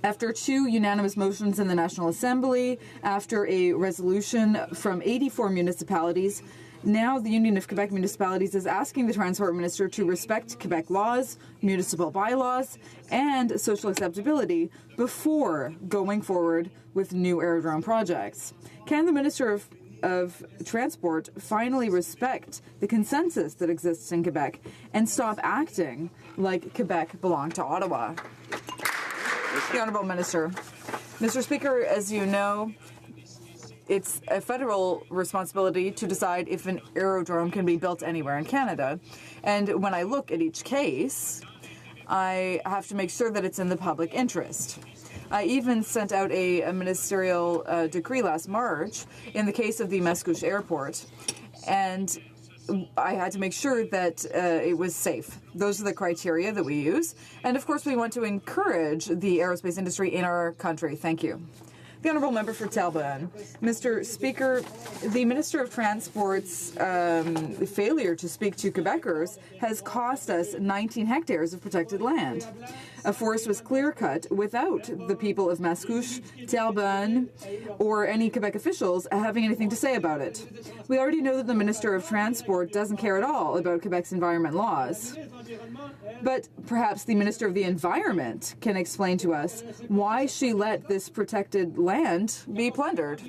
After 2 unanimous motions in the National Assembly, after a resolution from 84 municipalities, now the Union of Quebec Municipalities is asking the Transport Minister to respect Quebec laws, municipal bylaws, and social acceptability before going forward with new aerodrome projects. Can the Minister of Transport finally respect the consensus that exists in Quebec and stop acting like Quebec belonged to Ottawa? The Honourable Minister. Mr. Speaker, as you know, it's a federal responsibility to decide if an aerodrome can be built anywhere in Canada. And when I look at each case, I have to make sure that it's in the public interest. I even sent out a ministerial decree last March in the case of the Mascouche Airport, and I had to make sure that it was safe. Those are the criteria that we use. And of course, we want to encourage the aerospace industry in our country. Thank you. The Honourable Member for Talbot. Mr. Speaker, the Minister of Transport's failure to speak to Quebecers has cost us 19 hectares of protected land. A forest was clear-cut without the people of Mascouche, Talbot, or any Quebec officials having anything to say about it. We already know that the Minister of Transport doesn't care at all about Quebec's environment laws. But perhaps the Minister of the Environment can explain to us why she let this protected land be plundered.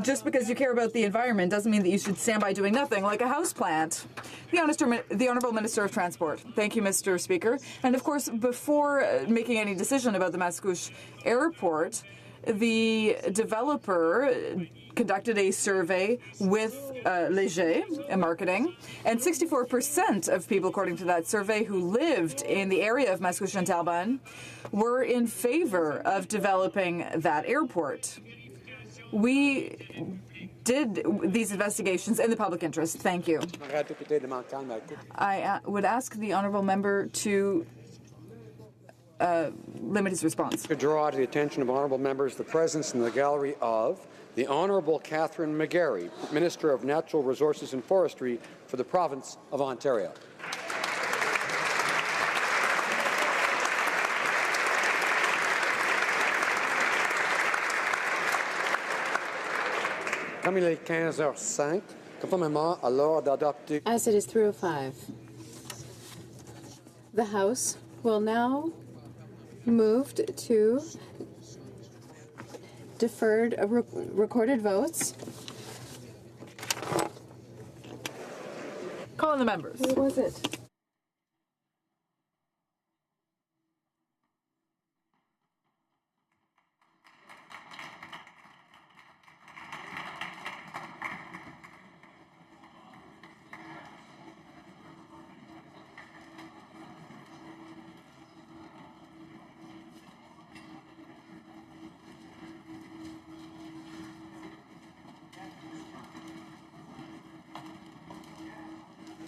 Just because you care about the environment doesn't mean that you should stand by doing nothing, like a houseplant. The Honourable Minister of Transport. Thank you, Mr. Speaker. And of course, before making any decision about the Mascouche Airport, the developer conducted a survey with Léger Marketing, and 64% of people, according to that survey, who lived in the area of Mascouche and Talbot were in favor of developing that airport. We did these investigations in the public interest. Thank you. I would ask the Honourable Member to limit his response. To draw to the attention of honourable members the presence in the gallery of the Honourable Catherine McGarry, Minister of Natural Resources and Forestry for the Province of Ontario. Comme il est 15h05, conformément à l'ordre adopté. As it is 3:05, the House will now move to deferred recorded votes. Call on the members. What was it?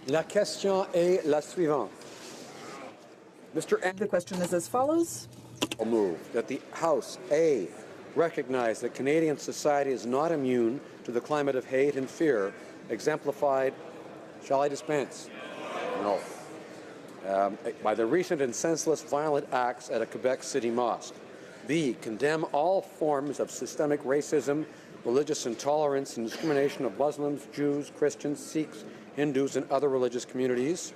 La question est la suivante. The question is as follows. I'll move that the House, A, recognize that Canadian society is not immune to the climate of hate and fear exemplified, shall I dispense? No. By the recent and senseless violent acts at a Quebec City mosque. B, condemn all forms of systemic racism, religious intolerance, and discrimination of Muslims, Jews, Christians, Sikhs, Hindus, and other religious communities.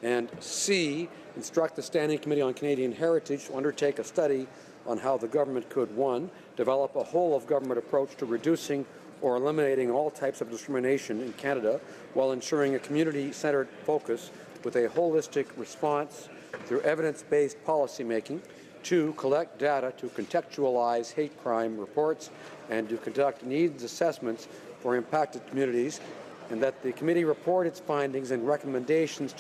And C, instruct the Standing Committee on Canadian Heritage to undertake a study on how the government could, 1, develop a whole-of-government approach to reducing or eliminating all types of discrimination in Canada while ensuring a community-centered focus with a holistic response through evidence-based policymaking. 2, collect data to contextualize hate crime reports and to conduct needs assessments for impacted communities, and that the committee report its findings and recommendations to